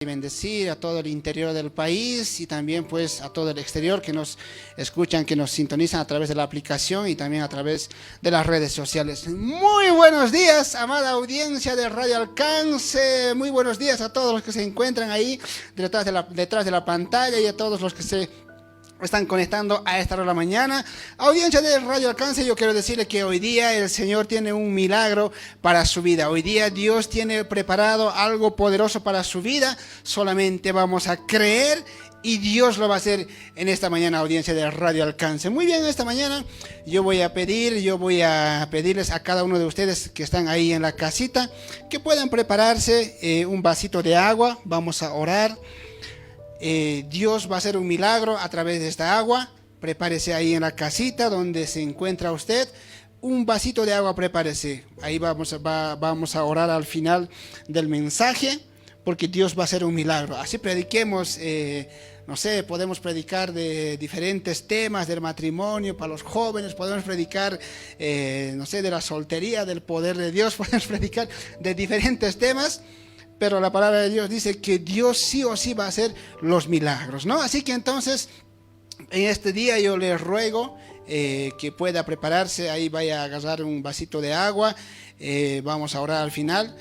Y bendecir a todo el interior del país y también pues a todo el exterior que nos escuchan, que nos sintonizan a través de la aplicación y también a través de las redes sociales. Muy buenos días, amada audiencia de Radio Alcance. Muy buenos días a todos los que se encuentran ahí detrás de la pantalla y a todos los que se están conectando a esta hora de la mañana. Audiencia de Radio Alcance, yo quiero decirle que hoy día el Señor tiene un milagro para su vida. Hoy día Dios tiene preparado algo poderoso para su vida. Solamente vamos a creer y Dios lo va a hacer en esta mañana, audiencia de Radio Alcance. Muy bien, esta mañana yo voy a pedirles a cada uno de ustedes que están ahí en la casita que puedan prepararse un vasito de agua. Vamos a orar. Dios va a hacer un milagro a través de esta agua. Prepárese ahí en la casita donde se encuentra usted. Un vasito de agua, prepárese. Ahí vamos a orar al final del mensaje, porque Dios va a hacer un milagro. Así prediquemos, no sé, podemos predicar de diferentes temas, del matrimonio para los jóvenes, podemos predicar, no sé, de la soltería, del poder de Dios, podemos predicar de diferentes temas. Pero la palabra de Dios dice que Dios sí o sí va a hacer los milagros, ¿no? Así que entonces, en este día yo les ruego que pueda prepararse. Ahí vaya a agarrar un vasito de agua. Vamos a orar al final.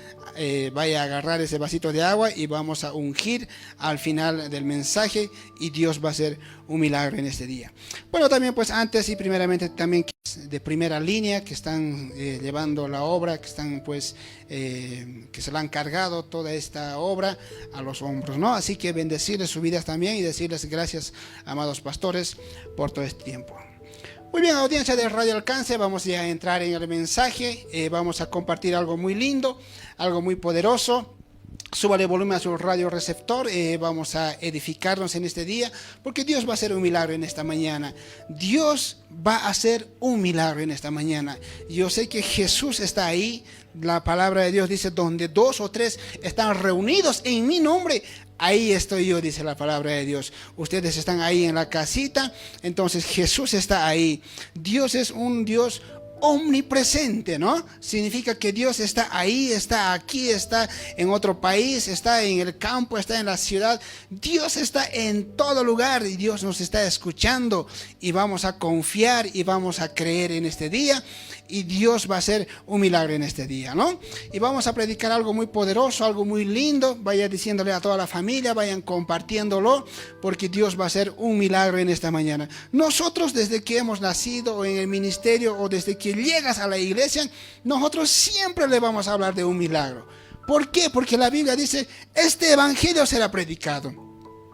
Vaya a agarrar ese vasito de agua y vamos a ungir al final del mensaje. Y Dios va a hacer un milagro en este día. Bueno, también pues antes y primeramente también de primera línea que están llevando la obra, que están pues que se le han cargado toda esta obra a los hombros, ¿no? Así que bendecirles sus vidas también y decirles gracias, amados pastores, por todo este tiempo. Muy bien, audiencia de Radio Alcance, vamos ya a entrar en el mensaje. Vamos a compartir algo muy lindo, algo muy poderoso. Súbale volumen a su radio receptor. Vamos a edificarnos en este día, porque Dios va a hacer un milagro en esta mañana. Dios va a hacer un milagro en esta mañana. Yo sé que Jesús está ahí. La palabra de Dios dice: donde 2 o 3 están reunidos en mi nombre, ahí estoy yo, dice la palabra de Dios. Ustedes están ahí en la casita, entonces Jesús está ahí. Dios es un Dios omnipresente, ¿no? Significa que Dios está ahí, está aquí, está en otro país, está en el campo, está en la ciudad. Dios está en todo lugar y Dios nos está escuchando, y vamos a confiar y vamos a creer en este día, y Dios va a hacer un milagro en este día, ¿no? Y vamos a predicar algo muy poderoso, algo muy lindo. Vaya diciéndole a toda la familia, vayan compartiéndolo, porque Dios va a hacer un milagro en esta mañana. Nosotros, desde que hemos nacido en el ministerio o desde que llegas a la iglesia, nosotros siempre le vamos a hablar de un milagro. ¿Por qué? Porque la Biblia dice: este evangelio será predicado.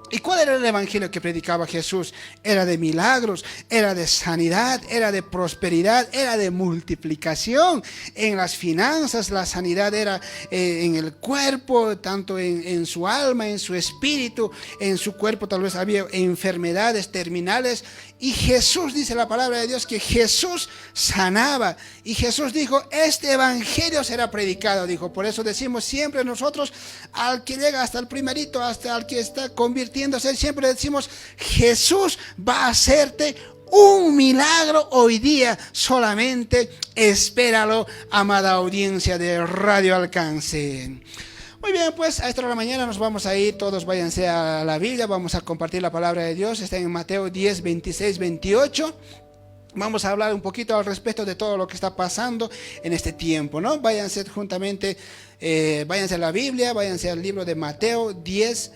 ¿Y cuál era el evangelio que predicaba Jesús? Era de milagros, era de sanidad, era de prosperidad, era de multiplicación en las finanzas. La sanidad era en el cuerpo, tanto en su alma, en su espíritu, en su cuerpo tal vez había enfermedades terminales. Y Jesús, dice la palabra de Dios, que Jesús sanaba. Y Jesús dijo: este evangelio será predicado, dijo. Por eso decimos siempre nosotros, al que llega hasta el primerito, hasta el que está convirtiéndose, siempre decimos: Jesús va a hacerte un milagro hoy día. Solamente espéralo, amada audiencia de Radio Alcance. Muy bien, pues a esta hora de la mañana nos vamos a ir. Todos váyanse a la Biblia. Vamos a compartir la palabra de Dios. Está en Mateo 10, 26, 28. Vamos a hablar un poquito al respecto de todo lo que está pasando en este tiempo, ¿no? Váyanse juntamente, váyanse a la Biblia, váyanse al libro de Mateo 10,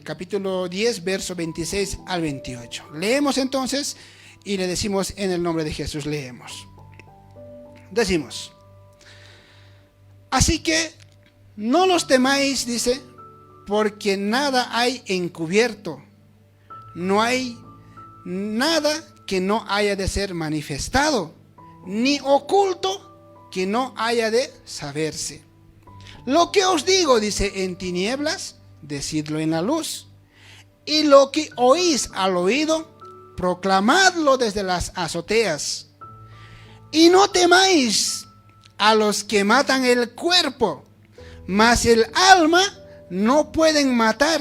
capítulo 10, verso 26 al 28. Leemos entonces y le decimos: en el nombre de Jesús leemos. Decimos: así que no los temáis, dice, porque nada hay encubierto, no hay nada que no haya de ser manifestado, ni oculto que no haya de saberse. Lo que os digo, dice, en tinieblas, decidlo en la luz, y lo que oís al oído, proclamadlo desde las azoteas. Y no temáis a los que matan el cuerpo, mas el alma no pueden matar.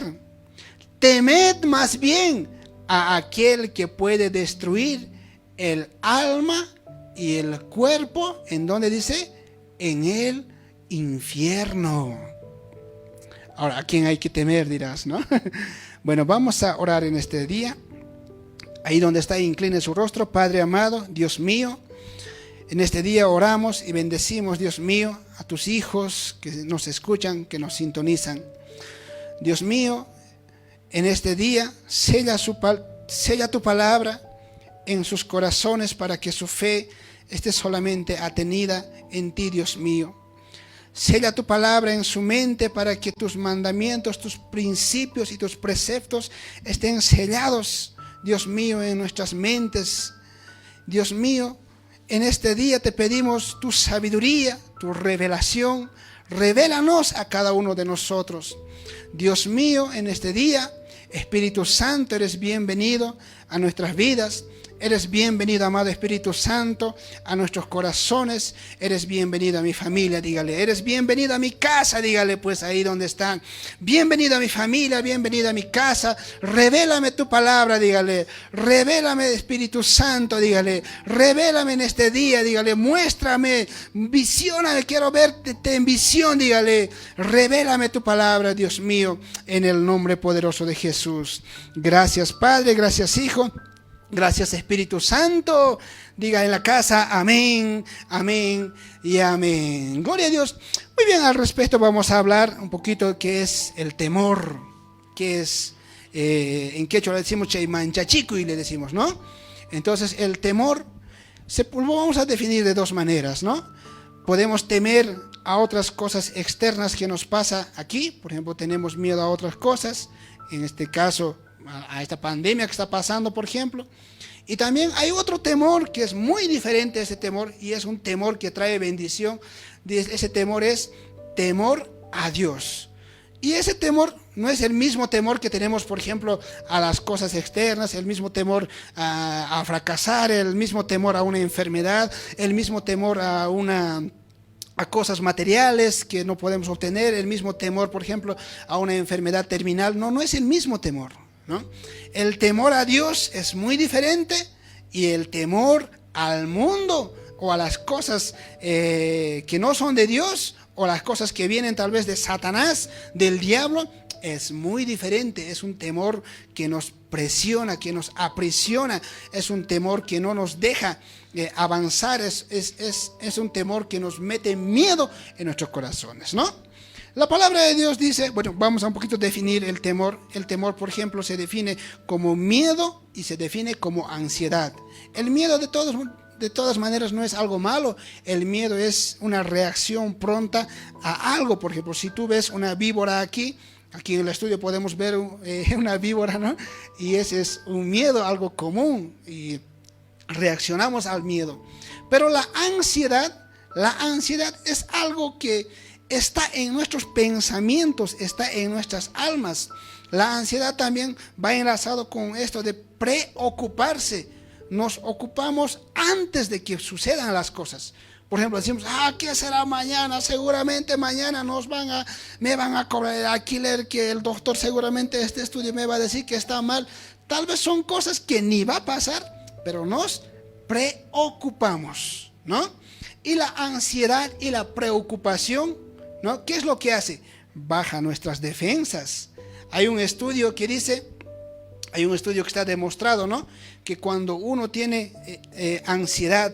Temed más bien a aquel que puede destruir el alma y el cuerpo. ¿En dónde dice? En el infierno. Ahora, ¿a quién hay que temer, dirás, no? Bueno, vamos a orar en este día. Ahí donde está, incline su rostro. Padre amado, Dios mío, en este día oramos y bendecimos, Dios mío, a tus hijos que nos escuchan, que nos sintonizan. Dios mío, en este día sella tu palabra en sus corazones para que su fe esté solamente atenida en ti, Dios mío. Sella tu palabra en su mente para que tus mandamientos, tus principios y tus preceptos estén sellados, Dios mío, en nuestras mentes. Dios mío, en este día te pedimos tu sabiduría, tu revelación. Revélanos a cada uno de nosotros. Dios mío, en este día, Espíritu Santo, eres bienvenido a nuestras vidas. Eres bienvenido, amado Espíritu Santo, a nuestros corazones. Eres bienvenido a mi familia, dígale. Eres bienvenido a mi casa, dígale, pues ahí donde están. Bienvenido a mi familia, bienvenido a mi casa. Revélame tu palabra, dígale. Revélame, Espíritu Santo, dígale. Revélame en este día, dígale. Muéstrame, visióname, quiero verte en visión, dígale. Revélame tu palabra, Dios mío, en el nombre poderoso de Jesús. Gracias, Padre, gracias, Hijo. Gracias, Espíritu Santo. Diga en la casa, amén, amén y amén. Gloria a Dios. Muy bien, al respecto vamos a hablar un poquito de qué es el temor. Que es, en quechua le decimos chaymanchachico y le decimos, ¿no? Entonces, el temor lo vamos a definir de dos maneras, ¿no? Podemos temer a otras cosas externas que nos pasa aquí. Por ejemplo, tenemos miedo a otras cosas. En este caso, a esta pandemia que está pasando, por ejemplo. Y también hay otro temor que es muy diferente a ese temor, y es un temor que trae bendición. Ese temor es temor a Dios. Y ese temor no es el mismo temor que tenemos, por ejemplo, a las cosas externas, el mismo temor a fracasar, el mismo temor a una enfermedad, el mismo temor a cosas materiales que no podemos obtener, el mismo temor, por ejemplo, a una enfermedad terminal. No es el mismo temor, ¿no? El temor a Dios es muy diferente, y el temor al mundo o a las cosas que no son de Dios, o las cosas que vienen tal vez de Satanás, del diablo, es muy diferente. Es un temor que nos presiona, que nos aprisiona. Es un temor que no nos deja avanzar. Es un temor que nos mete miedo en nuestros corazones, ¿no? La palabra de Dios dice, bueno, vamos a un poquito definir el temor. El temor, por ejemplo, se define como miedo y se define como ansiedad. El miedo de todas maneras no es algo malo. El miedo es una reacción pronta a algo. Por ejemplo, si tú ves una víbora aquí en el estudio podemos ver una víbora, ¿no? Y ese es un miedo, algo común, y reaccionamos al miedo. Pero la ansiedad es algo que está en nuestros pensamientos, está en nuestras almas. La ansiedad también va enlazado con esto de preocuparse. Nos ocupamos antes de que sucedan las cosas. Por ejemplo, decimos, ¿qué será mañana? Seguramente mañana me van a cobrar el alquiler, que el doctor seguramente este estudio me va a decir que está mal. Tal vez son cosas que ni va a pasar, pero nos preocupamos, ¿no? Y la ansiedad y la preocupación, ¿no? ¿Qué es lo que hace? Baja nuestras defensas. Hay un estudio que está demostrado, ¿no? Que cuando uno tiene ansiedad,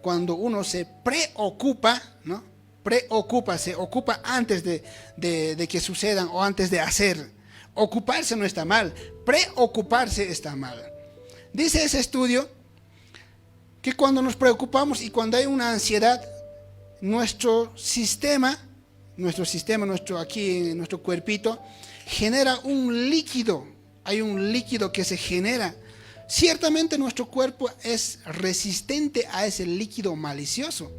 cuando uno se preocupa, ¿no? Se ocupa antes de que sucedan o antes de hacer. Ocuparse no está mal, preocuparse está mal. Dice ese estudio que cuando nos preocupamos y cuando hay una ansiedad, nuestro cuerpito genera un líquido. Hay un líquido que se genera. Ciertamente nuestro cuerpo es resistente a ese líquido malicioso.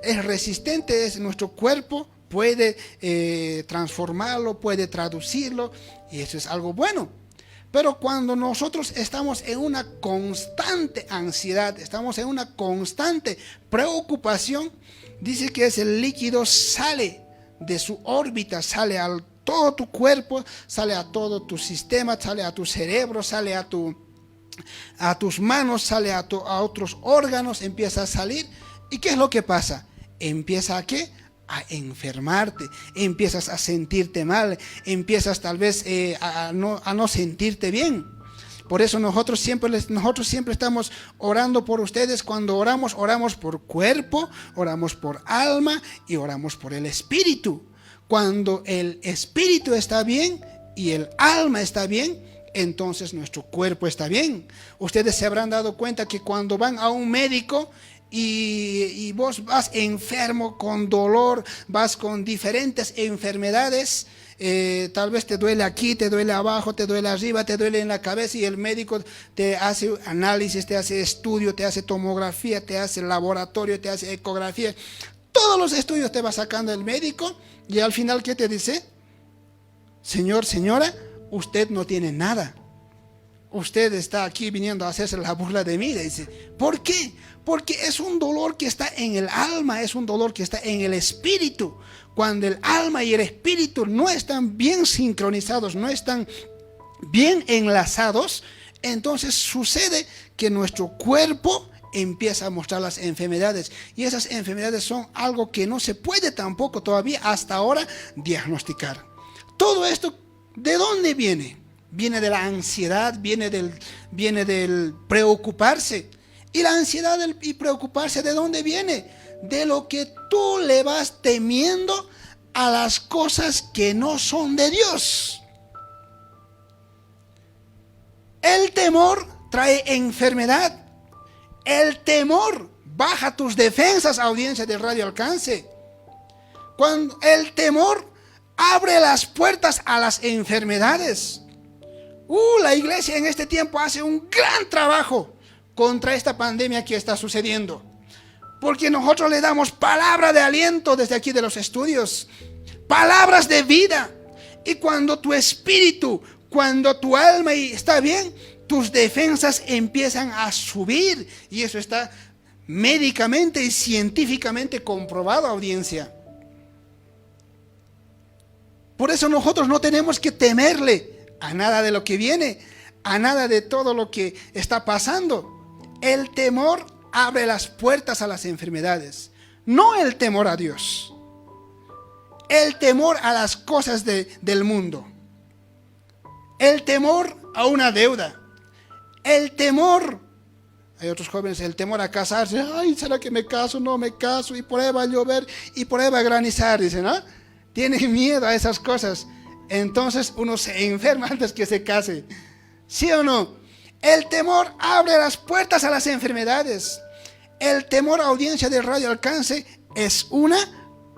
Es resistente, nuestro cuerpo puede transformarlo, puede traducirlo, y eso es algo bueno. Pero cuando nosotros estamos en una constante ansiedad, estamos en una constante preocupación, dice que ese líquido sale de su órbita, sale a todo tu cuerpo, sale a todo tu sistema, sale a tu cerebro, sale a tus manos, sale a otros órganos, empieza a salir. ¿Y qué es lo que pasa? Empieza ¿a qué? a enfermarte, empiezas a sentirte mal, empiezas tal vez a no sentirte bien. Por eso nosotros siempre estamos orando por ustedes. Cuando oramos, oramos por cuerpo, oramos por alma y oramos por el espíritu. Cuando el espíritu está bien y el alma está bien, entonces nuestro cuerpo está bien. Ustedes se habrán dado cuenta que cuando van a un médico y vos vas enfermo, con dolor, vas con diferentes enfermedades, tal vez te duele aquí, te duele abajo, te duele arriba, te duele en la cabeza, y el médico te hace análisis, te hace estudio, te hace tomografía, te hace laboratorio, te hace ecografía. Todos los estudios te va sacando el médico, y al final, ¿qué te dice? Señor, señora, usted no tiene nada. Usted está aquí viniendo a hacerse la burla de mí. Dice, ¿por qué? Porque es un dolor que está en el alma, es un dolor que está en el espíritu. Cuando el alma y el espíritu no están bien sincronizados, no están bien enlazados, entonces sucede que nuestro cuerpo empieza a mostrar las enfermedades, y esas enfermedades son algo que no se puede tampoco todavía hasta ahora diagnosticar. Todo esto, ¿de dónde viene? Viene de la ansiedad, viene del preocuparse. Y la ansiedad y preocuparse, ¿de dónde viene? De lo que tú le vas temiendo a las cosas que no son de Dios. El temor trae enfermedad. El temor baja tus defensas, audiencia de Radio Alcance. Cuando el temor abre las puertas a las enfermedades. La iglesia en este tiempo hace un gran trabajo contra esta pandemia que está sucediendo, porque nosotros le damos palabra de aliento desde aquí de los estudios, palabras de vida. Y cuando tu espíritu, cuando tu alma está bien, tus defensas empiezan a subir, y eso está médicamente y científicamente comprobado, audiencia. Por eso nosotros no tenemos que temerle a nada de lo que viene, a nada de todo lo que está pasando. El temor abre las puertas a las enfermedades, no el temor a Dios. El temor a las cosas del mundo. El temor a una deuda. El temor, hay otros jóvenes, el temor a casarse. Ay, ¿será que me caso? No me caso, y por ahí va a llover, y por ahí va a granizar, dicen, ¿no? Tienen miedo a esas cosas. Entonces uno se enferma antes que se case. ¿Sí o no? El temor abre las puertas a las enfermedades. El temor, audiencia de Radio Alcance, es una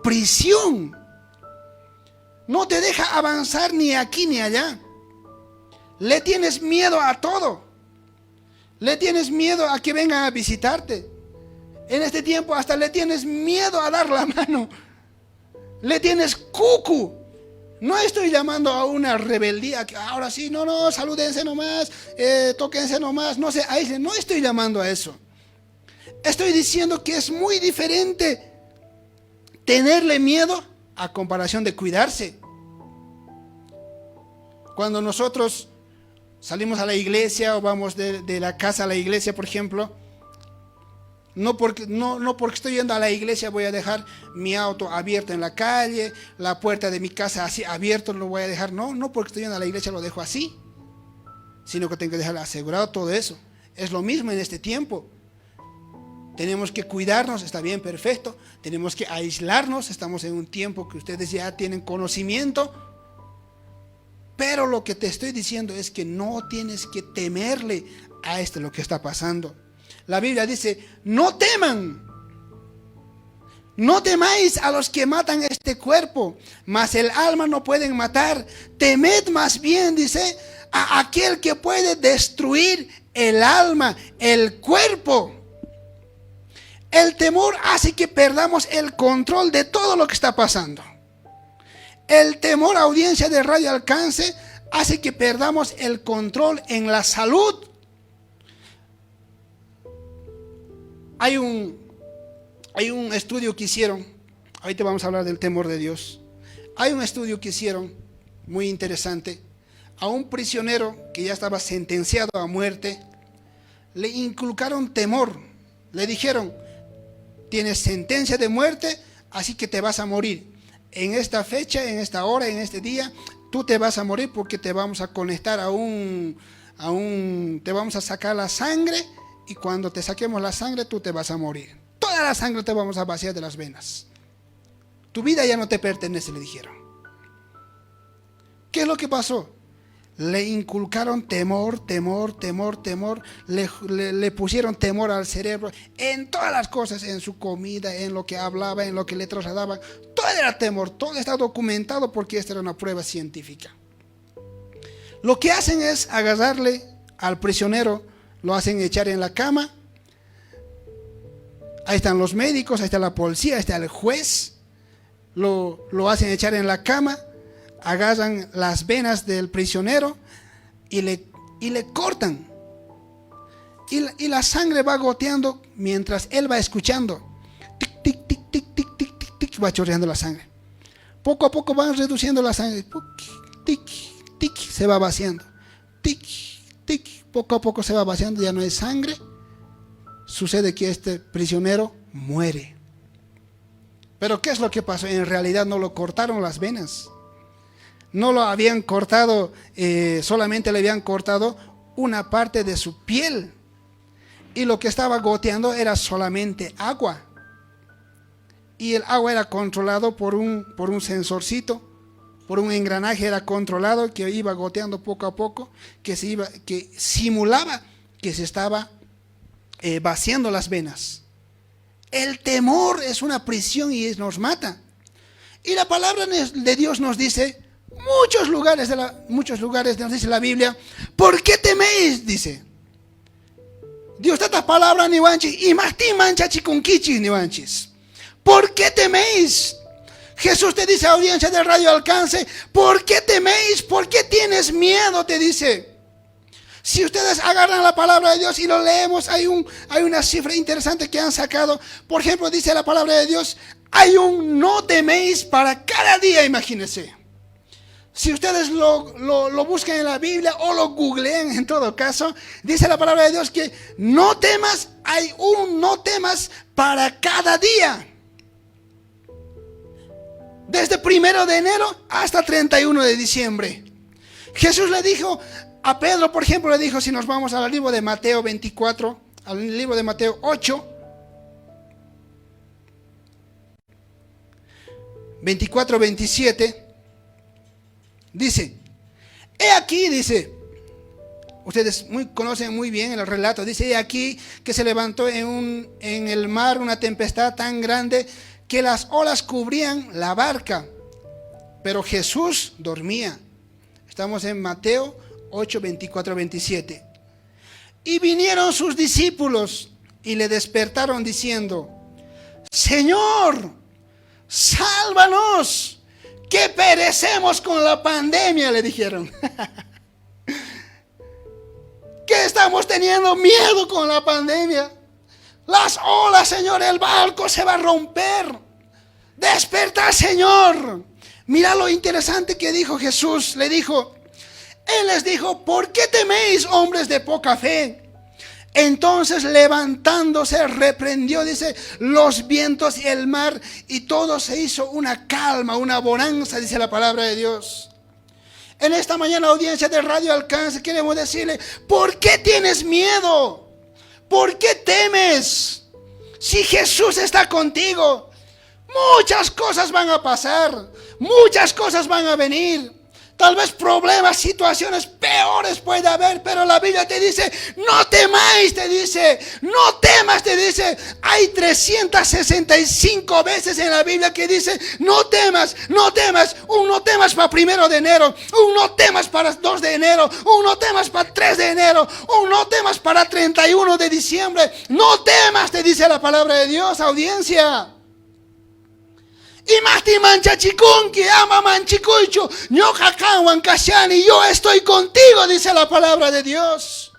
prisión. No te deja avanzar ni aquí ni allá. Le tienes miedo a todo. Le tienes miedo a que vengan a visitarte. En este tiempo hasta le tienes miedo a dar la mano. Le tienes cucu. No estoy llamando a una rebeldía, que ahora sí, no, salúdense nomás, tóquense nomás, no sé, no estoy llamando a eso. Estoy diciendo que es muy diferente tenerle miedo a comparación de cuidarse. Cuando nosotros salimos a la iglesia o vamos de la casa a la iglesia, por ejemplo, no porque estoy yendo a la iglesia voy a dejar mi auto abierto en la calle, la puerta de mi casa así abierto lo voy a dejar. No porque estoy yendo a la iglesia lo dejo así, sino que tengo que dejar asegurado todo eso. Es lo mismo en este tiempo. Tenemos que cuidarnos, está bien, perfecto. Tenemos que aislarnos, estamos en un tiempo que ustedes ya tienen conocimiento. Pero lo que te estoy diciendo es que no tienes que temerle a lo que está pasando. La Biblia dice, no teman, no temáis a los que matan este cuerpo, mas el alma no pueden matar. Temed más bien, dice, a aquel que puede destruir el alma, el cuerpo. El temor hace que perdamos el control de todo lo que está pasando. El temor, audiencia de Radio Alcance, hace que perdamos el control en la salud. Hay un estudio que hicieron, ahorita vamos a hablar del temor de Dios. Hay un estudio que hicieron muy interesante. A un prisionero que ya estaba sentenciado a muerte, le inculcaron temor. Le dijeron, tienes sentencia de muerte, así que te vas a morir. En esta fecha, en esta hora, en este día, tú te vas a morir porque te vamos a conectar te vamos a sacar la sangre, y cuando te saquemos la sangre tú te vas a morir. Toda la sangre te vamos a vaciar de las venas. Tu vida ya no te pertenece, le dijeron. ¿Qué es lo que pasó? Le inculcaron temor, le pusieron temor al cerebro, en todas las cosas, en su comida, en lo que hablaba, en lo que le trasladaban, todo era temor, todo está documentado porque esta era una prueba científica. Lo que hacen es agarrarle al prisionero, lo hacen echar en la cama, ahí están los médicos, ahí está la policía, ahí está el juez, lo hacen echar en la cama, agarran las venas del prisionero y le cortan, y la sangre va goteando mientras él va escuchando. Tic, tic, tic, tic, tic, tic, tic, tic, va chorreando la sangre. Poco a poco van reduciendo la sangre. Tic, tic, se va vaciando. Tic, tic, poco a poco se va vaciando, ya no hay sangre. Sucede que este prisionero muere. Pero ¿qué es lo que pasó? En realidad no lo cortaron las venas. No lo habían cortado, solamente le habían cortado una parte de su piel. Y lo que estaba goteando era solamente agua. Y el agua era controlado por un sensorcito, por un engranaje era controlado que iba goteando poco a poco, que simulaba que se estaba vaciando las venas. El temor es una prisión y nos mata. Y la palabra de Dios nos dice, muchos lugares nos dice la Biblia, ¿por qué teméis? Dice Dios, esta palabra ni wanchis, y más ti mancha chikunkichis ni wanchis. ¿Por qué teméis? Jesús te dice, audiencia de Radio Alcance, ¿por qué teméis? ¿Por qué tienes miedo? Te dice. Si ustedes agarran la palabra de Dios y lo leemos, hay una cifra interesante que han sacado. Por ejemplo, dice la palabra de Dios, hay un no teméis para cada día, imagínense. Si ustedes lo buscan en la Biblia o lo googlean, en todo caso, dice la palabra de Dios que no temas, hay un no temas para cada día. Desde 1 de enero hasta 31 de diciembre. Jesús le dijo a Pedro, por ejemplo, le dijo, si nos vamos al libro de Mateo 24, al libro de Mateo 8, 24, 27, dice, he aquí, dice, ustedes conocen muy bien el relato, dice, he aquí que se levantó en el mar una tempestad tan grande que las olas cubrían la barca, pero Jesús dormía. Estamos en Mateo 8, 24, 27. Y vinieron sus discípulos y le despertaron diciendo, Señor, sálvanos, que perecemos con la pandemia, le dijeron. Que estamos teniendo miedo con la pandemia. Las olas, Señor, el barco se va a romper. Desperta, Señor. Mira lo interesante que dijo Jesús. Él les dijo, ¿por qué teméis, hombres de poca fe? Entonces levantándose reprendió, dice, los vientos y el mar, y todo se hizo una calma, una bonanza, dice la palabra de Dios. En esta mañana, audiencia de Radio Alcance, queremos decirle, ¿por qué tienes miedo? ¿Por qué temes? Si Jesús está contigo, muchas cosas van a pasar, muchas cosas van a venir. Tal vez problemas, situaciones peores puede haber, pero la Biblia te dice, no temáis, te dice, no temas, te dice. Hay 365 veces en la Biblia que dice, no temas, no temas. No temas para 1 de enero, no temas para 2 de enero, no temas para 3 de enero, no temas para 31 de diciembre. No temas, te dice la palabra de Dios, audiencia. Y más ti mancha chikunki, ama manchikuicho, ñojacahuan kashani, yo estoy contigo, dice la palabra de Dios.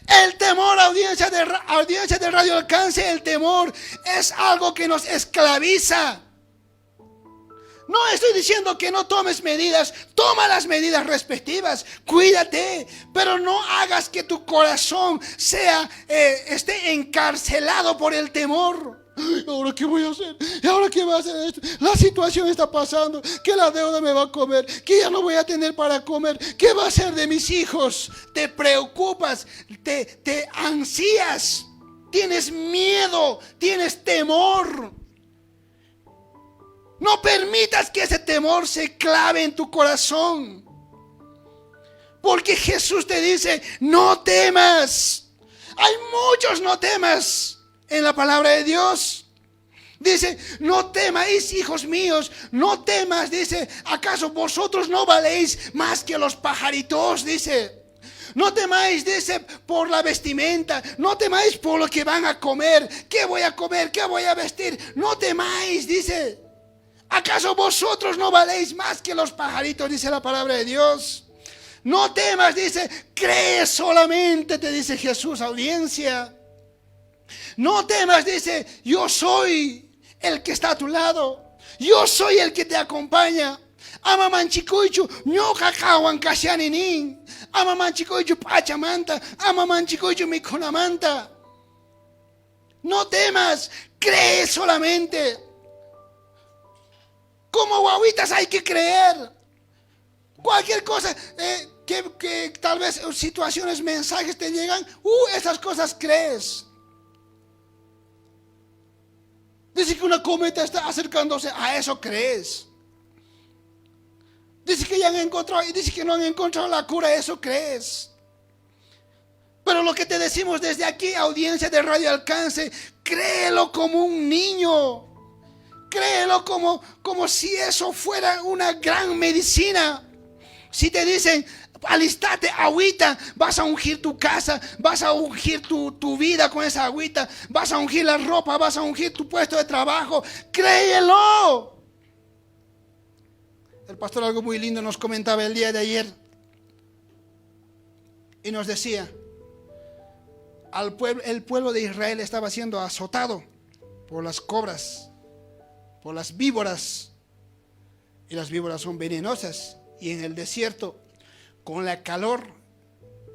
El temor, audiencia de Radio Alcance, el temor es algo que nos esclaviza. No estoy diciendo que no tomes medidas, toma las medidas respectivas, cuídate, pero no hagas que tu corazón esté encarcelado por el temor. ¿Y ahora qué voy a hacer? ¿Y ahora qué va a hacer esto? La situación está pasando, que la deuda me va a comer, que ya no voy a tener para comer. ¿Qué va a hacer de mis hijos? Te preocupas, te ansías, tienes miedo, tienes temor. No permitas que ese temor se clave en tu corazón. Porque Jesús te dice, no temas. Hay muchos no temas en la palabra de Dios. Dice, no temáis, hijos míos, no temas. Dice, ¿acaso vosotros no valéis más que los pajaritos? Dice, no temáis, dice, por la vestimenta. No temáis por lo que van a comer. ¿Qué voy a comer? ¿Qué voy a vestir? No temáis, dice. ¿Acaso vosotros no valéis más que los pajaritos? Dice la palabra de Dios. No temas, dice, cree solamente, te dice Jesús, audiencia. No temas, dice, yo soy el que está a tu lado. Yo soy el que te acompaña. Amamanchikuichu, ñoqa kawankashaninin. Amamanchikuichu pachamanta. Amamanchikuichu mikunamanta. No temas, cree solamente. Como guaguitas hay que creer. Cualquier cosa que tal vez situaciones, mensajes te llegan, esas cosas crees. Dice que una cometa está acercándose, a eso crees. Dice que ya han encontrado y dice que no han encontrado la cura, a eso crees. Pero lo que te decimos desde aquí, audiencia de Radio Alcance, créelo como un niño. Créelo como si eso fuera una gran medicina. Si te dicen, alistate agüita, vas a ungir tu casa, vas a ungir tu vida con esa agüita, vas a ungir la ropa, vas a ungir tu puesto de trabajo, créelo. El pastor algo muy lindo nos comentaba el día de ayer y nos decía, el pueblo de Israel estaba siendo azotado por las cobras, por las víboras, y las víboras son venenosas. Y en el desierto, con la calor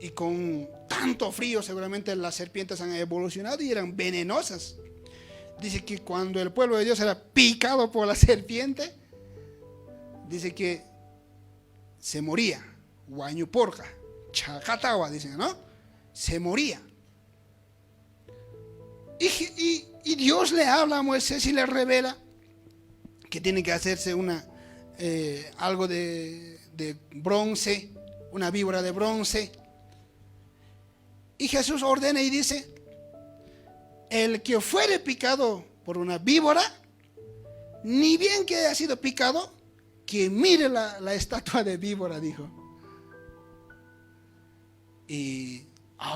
y con tanto frío, seguramente las serpientes han evolucionado y eran venenosas. Dice que cuando el pueblo de Dios era picado por la serpiente, dice que se moría. Guañuporca, chacatawa, dicen, ¿no? Se moría. Y Dios le habla a Moisés y le revela que tiene que hacerse algo de bronce, una víbora de bronce. Y Jesús ordena y dice, el que fuere picado por una víbora, ni bien que haya sido picado, que mire la estatua de víbora, dijo. Y,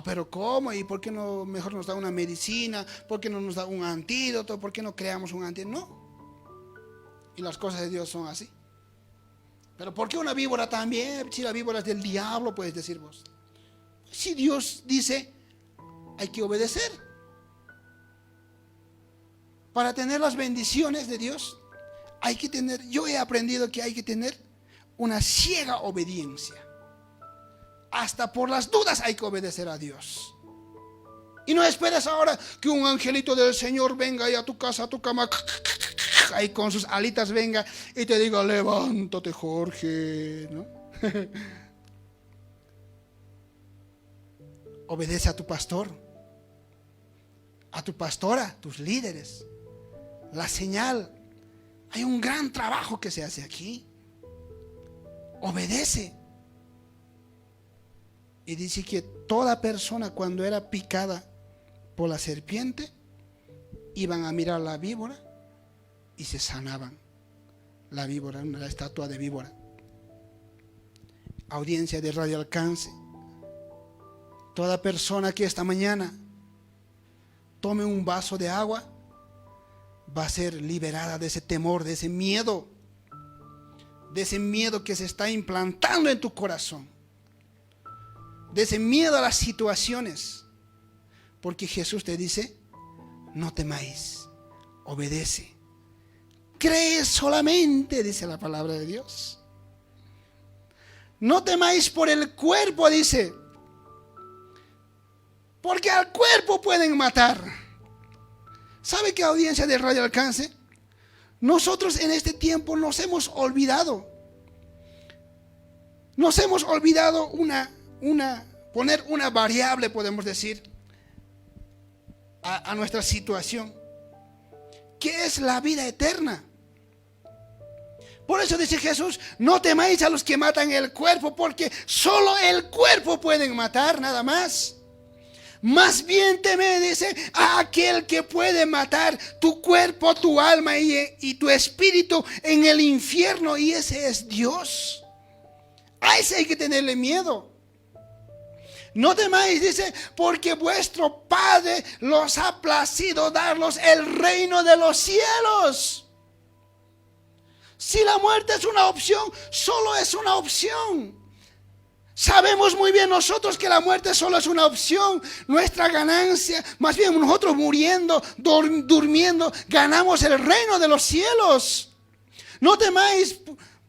pero ¿cómo? ¿Y por qué no mejor nos da una medicina? ¿Por qué no nos da un antídoto? ¿Por qué no creamos un antídoto? No. Y las cosas de Dios son así. Pero ¿por qué una víbora también? Si la víbora es del diablo, puedes decir vos. Si Dios dice, hay que obedecer. Para tener las bendiciones de Dios, yo he aprendido que hay que tener una ciega obediencia. Hasta por las dudas hay que obedecer a Dios. Y no esperes ahora que un angelito del Señor venga ahí a tu casa, a tu cama, ahí con sus alitas venga y te diga, levántate, Jorge, ¿no? Obedece a tu pastor, a tu pastora, tus líderes. La señal. Hay un gran trabajo que se hace aquí. Obedece. Y dice que toda persona cuando era picada por la serpiente, iban a mirar la víbora y se sanaban. La víbora, la estatua de víbora. Audiencia de Radio Alcance, toda persona que esta mañana tome un vaso de agua va a ser liberada de ese temor, de ese miedo que se está implantando en tu corazón, de ese miedo a las situaciones, porque Jesús te dice, no temáis, obedece, cree solamente, dice la palabra de Dios. No temáis por el cuerpo, dice, porque al cuerpo pueden matar, ¿Sabe qué, audiencia de Radio Alcance? Nosotros en este tiempo nos hemos olvidado. Nos hemos olvidado poner una variable, podemos decir, a nuestra situación, que es la vida eterna. Por eso dice Jesús: no temáis a los que matan el cuerpo, porque solo el cuerpo pueden matar, nada más. Más bien temed, dice, a aquel que puede matar tu cuerpo, tu alma y tu espíritu en el infierno, y ese es Dios. A ese hay que tenerle miedo. No temáis, dice, porque vuestro Padre los ha placido darlos el reino de los cielos. Si la muerte es una opción, solo es una opción. Sabemos muy bien nosotros que la muerte solo es una opción. Nuestra ganancia, más bien nosotros muriendo, durmiendo, ganamos el reino de los cielos. No temáis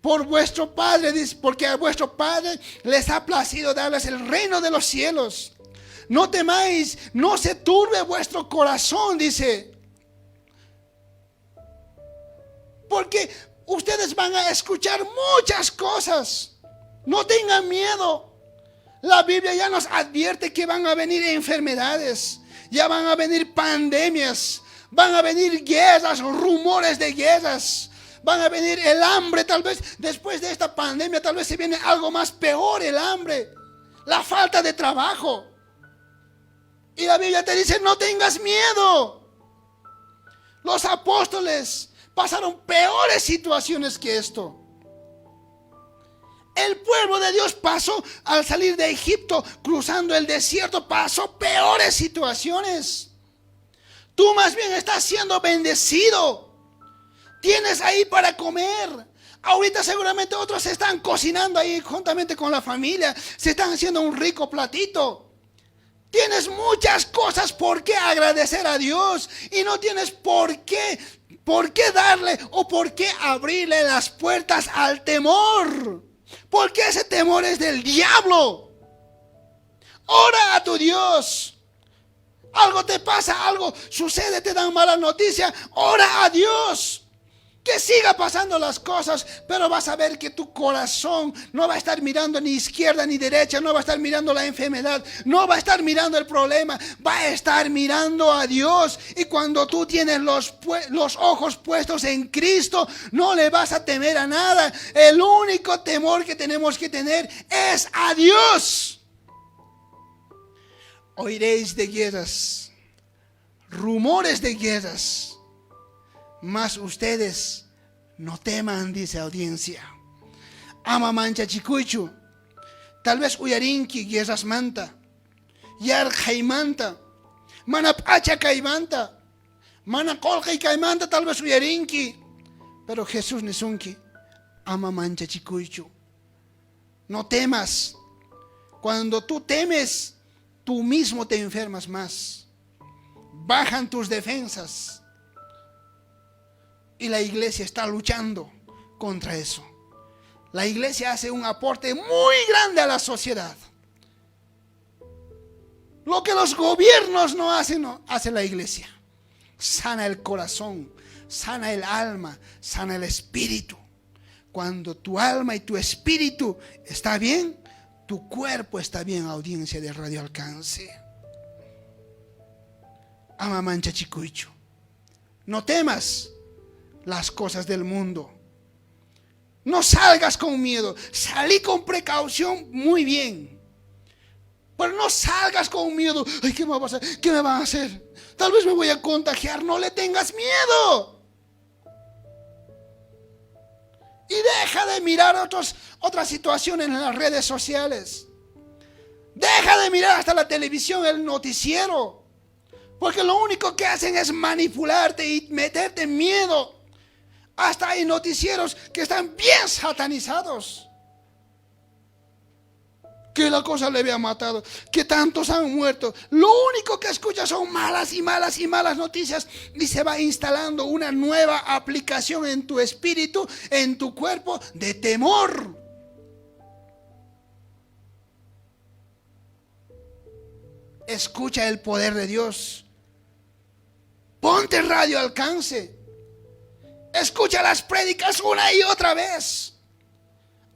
por vuestro Padre, porque a vuestro Padre les ha placido darles el reino de los cielos. No temáis, no se turbe vuestro corazón, dice. Porque ustedes van a escuchar muchas cosas. No tengan miedo. La Biblia ya nos advierte que van a venir enfermedades, ya van a venir pandemias, van a venir guerras, rumores de guerras, van a venir el hambre. Tal vez después de esta pandemia, tal vez se viene algo más peor, el hambre, la falta de trabajo. Y la Biblia te dice: no tengas miedo. Los apóstoles pasaron peores situaciones que esto. El pueblo de Dios pasó, al salir de Egipto, cruzando el desierto, pasó peores situaciones. Tú más bien estás siendo bendecido. Tienes ahí para comer. Ahorita seguramente otros se están cocinando ahí juntamente con la familia. Se están haciendo un rico platito. Tienes muchas cosas por qué agradecer a Dios. Y no tienes por qué darle o por qué abrirle las puertas al temor. Porque ese temor es del diablo. Ora a tu Dios. Algo te pasa, algo sucede, te dan mala noticia. Ora a Dios. Que siga pasando las cosas, pero vas a ver que tu corazón no va a estar mirando ni izquierda ni derecha, no va a estar mirando la enfermedad, no va a estar mirando el problema, va a estar mirando a Dios. Y cuando tú tienes los ojos puestos en Cristo, no le vas a temer a nada. El único temor que tenemos que tener es a Dios. Oiréis de guerras, rumores de guerras, mas ustedes no teman, dice audiencia. Ama mancha chicuichu. Tal vez uyarinki guerras manta. Yar jaimanta. Mana pacha caimanta. Mana colca y caimanta tal vez uyarinki. Pero Jesús nisunki. Ama mancha chicuichu. No temas. Cuando tú temes, tú mismo te enfermas más. Bajan tus defensas. Y la iglesia está luchando contra eso. La iglesia hace un aporte muy grande a la sociedad. Lo que los gobiernos no hacen, no hace la iglesia. Sana el corazón, sana el alma, sana el espíritu. Cuando tu alma y tu espíritu está bien, tu cuerpo está bien, audiencia de Radio Alcance. Ama mancha chicuicho. No temas las cosas del mundo. No salgas con miedo. Salí con precaución, muy bien. Pero no salgas con miedo. Ay, ¿qué me va a hacer? ¿Qué me van a hacer? Tal vez me voy a contagiar. No le tengas miedo. Y deja de mirar otras situaciones en las redes sociales. Deja de mirar hasta la televisión, el noticiero. Porque lo único que hacen es manipularte y meterte miedo. Hasta hay noticieros que están bien satanizados. Que la cosa le había matado, que tantos han muerto. Lo único que escucha son malas y malas y malas noticias. Y se va instalando una nueva aplicación en tu espíritu, en tu cuerpo, de temor. Escucha el poder de Dios. Ponte Radio Alcance. Escucha las prédicas una y otra vez.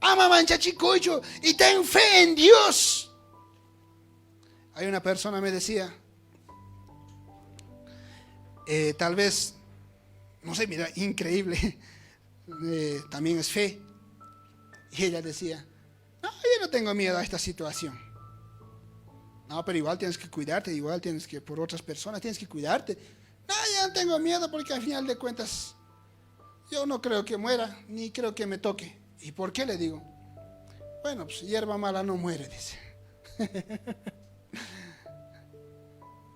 Ama Manchachicucho y ten fe en Dios. Hay una persona me decía, tal vez, no sé, mira, increíble, también es fe. Y ella decía, no, yo no tengo miedo a esta situación. No, pero igual tienes que cuidarte, igual tienes que, por otras personas tienes que cuidarte. No, yo no tengo miedo porque al final de cuentas, yo no creo que muera, ni creo que me toque. ¿Y por qué? Le digo, bueno, pues hierba mala no muere, dice.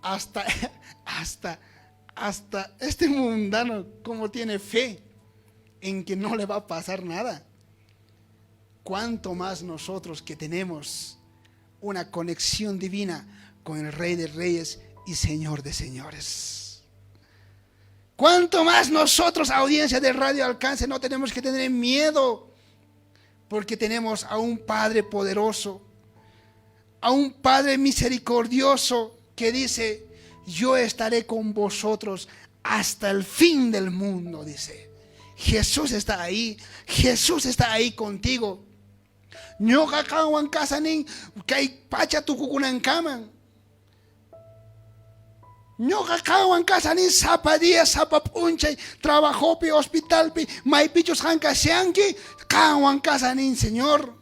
Hasta este mundano, como tiene fe en que no le va a pasar nada. Cuánto más nosotros que tenemos una conexión divina con el Rey de Reyes y Señor de Señores. Cuánto más nosotros, audiencia de Radio Alcance, no tenemos que tener miedo, porque tenemos a un Padre poderoso, a un Padre misericordioso que dice, yo estaré con vosotros hasta el fin del mundo, dice. Jesús está ahí, Jesús está ahí contigo. Ñoka kawan kasanin kay pacha tukukunan kaman. Ñoka kawan kasanin zapadía zapapunchay trabajopi hospitalpi maipichos hankasyanki kawan kasanin, Señor.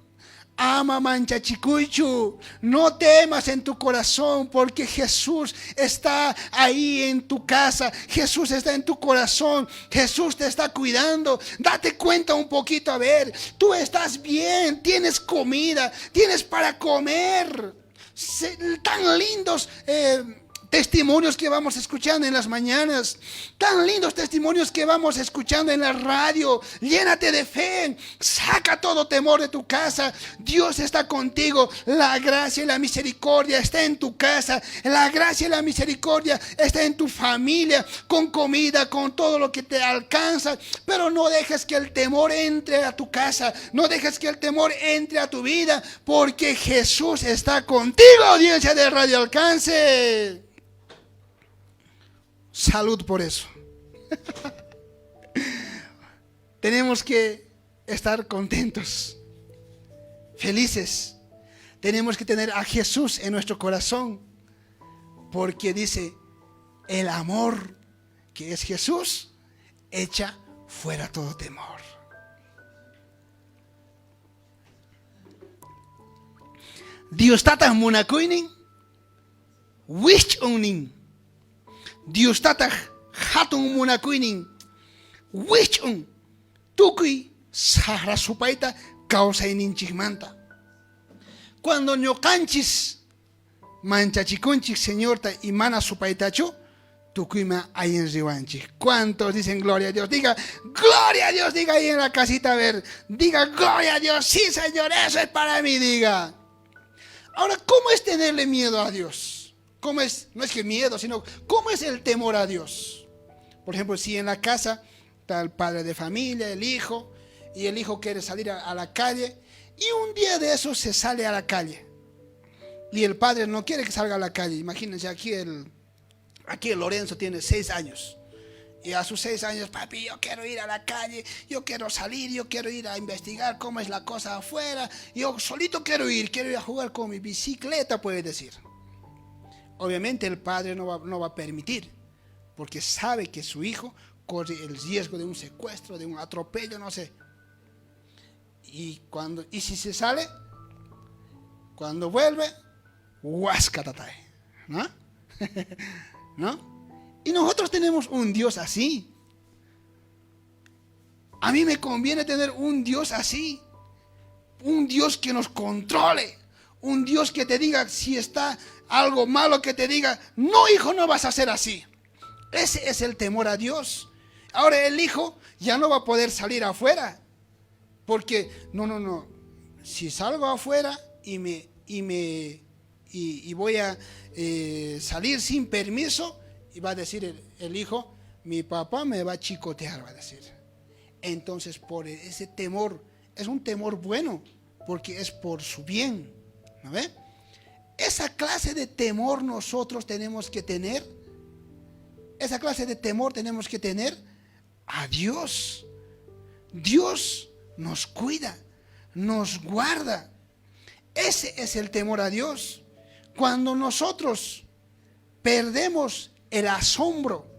Ama Manchachicucho, no temas en tu corazón, porque Jesús está ahí en tu casa, Jesús está en tu corazón, Jesús te está cuidando. Date cuenta un poquito, a ver, tú estás bien, tienes comida, tienes para comer. Tan lindos testimonios que vamos escuchando en las mañanas, tan lindos testimonios que vamos escuchando en la radio. Llénate de fe, saca todo temor de tu casa. Dios está contigo, la gracia y la misericordia está en tu casa, la gracia y la misericordia está en tu familia, con comida, con todo lo que te alcanza. Pero no dejes que el temor entre a tu casa, no dejes que el temor entre a tu vida, porque Jesús está contigo, audiencia de Radio Alcance. Salud por eso. Tenemos que estar contentos, felices. Tenemos que tener a Jesús en nuestro corazón, porque dice, el amor que es Jesús echa fuera todo temor. Dios tata munakuinin, wish unin. Dios tata hatun munakuinin, wichun tukui sahra supaita causa ininchimanta. Cuando ñocanchis manchachiconchis, Señor, ta imana supaitacho, tukuima ahí en riwanchis. ¿Cuántos dicen gloria a Dios? Diga gloria a Dios, diga ahí en la casita, a ver, diga gloria a Dios, sí, Señor, eso es para mí, diga. Ahora, ¿cómo es tenerle miedo a Dios? ¿Cómo es? No es que miedo, sino ¿cómo es el temor a Dios? Por ejemplo, si en la casa está el padre de familia, el hijo, y el hijo quiere salir a la calle, y un día de esos se sale a la calle, y el padre no quiere que salga a la calle. Imagínense, aquí el Lorenzo tiene 6 años, y a sus 6 años, papi, yo quiero ir a la calle, yo quiero salir, yo quiero ir a investigar cómo es la cosa afuera, yo solito quiero ir a jugar con mi bicicleta, puede decir. Obviamente el padre no va a permitir, porque sabe que su hijo corre el riesgo de un secuestro, de un atropello, no sé. Y si se sale, cuando vuelve, huascatatay, ¿no? ¿No? Y nosotros tenemos un Dios así. A mí me conviene tener un Dios así, un Dios que nos controle, un Dios que te diga si está algo malo, que te diga, no, hijo, no vas a hacer así. Ese es el temor a Dios. Ahora el hijo ya no va a poder salir afuera, porque no, si salgo afuera y voy a salir sin permiso, y va a decir el hijo, mi papá me va a chicotear, va a decir. Entonces, por ese temor, es un temor bueno, porque es por su bien, ¿no ve? Esa clase de temor nosotros tenemos que tener esa clase de temor tenemos que tener a Dios. Dios nos cuida, nos guarda. Ese es el temor a Dios. Cuando nosotros perdemos el asombro,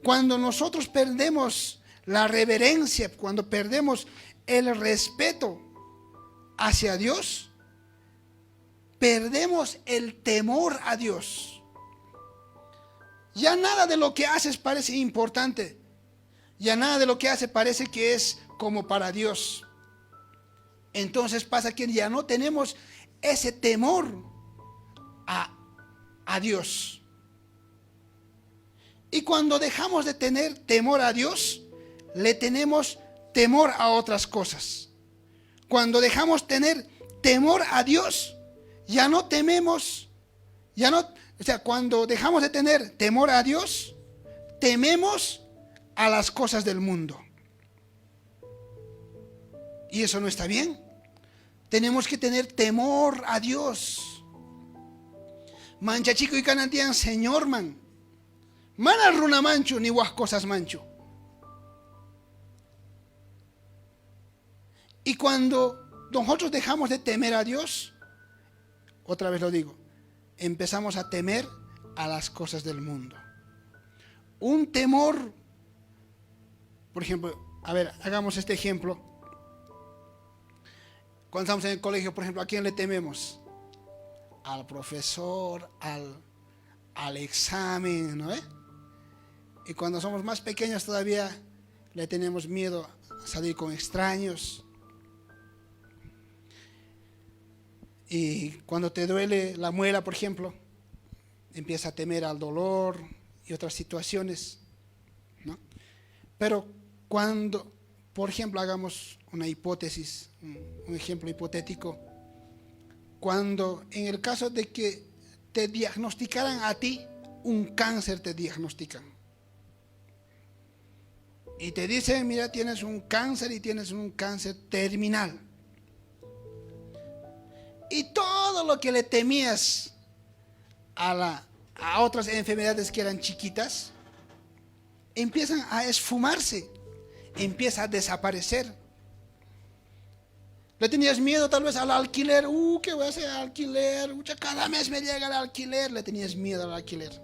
cuando nosotros perdemos la reverencia, cuando perdemos el respeto hacia Dios, perdemos el temor a Dios. Ya nada de lo que haces parece importante. Ya nada de lo que hace parece que es como para Dios. Entonces pasa que ya no tenemos ese temor a Dios. Y cuando dejamos de tener temor a Dios, le tenemos temor a otras cosas. Cuando dejamos tener temor a Dios, ya no tememos, cuando dejamos de tener temor a Dios, tememos a las cosas del mundo. Y eso no está bien. Tenemos que tener temor a Dios. Mancha chico y canantian, Señor man. Mana runa mancho ni guas cosas mancho. Y cuando nosotros dejamos de temer a Dios, otra vez lo digo, empezamos a temer a las cosas del mundo. Un temor, por ejemplo, a ver, hagamos este ejemplo. Cuando estamos en el colegio, por ejemplo, ¿a quién le tememos? Al profesor, al examen, ¿no? Y cuando somos más pequeños todavía le tenemos miedo a salir con extraños. Y cuando te duele la muela, por ejemplo, empieza a temer al dolor y otras situaciones, ¿no? Pero cuando, por ejemplo, hagamos una hipótesis, un ejemplo hipotético, cuando en el caso de que te diagnosticaran a ti un cáncer, te diagnostican y te dicen, mira, tienes un cáncer y tienes un cáncer terminal. Y todo lo que le temías a otras enfermedades que eran chiquitas, empiezan a esfumarse, empieza a desaparecer. Le tenías miedo tal vez al alquiler, ¿qué voy a hacer alquiler? Cada mes me llega el alquiler, le tenías miedo al alquiler.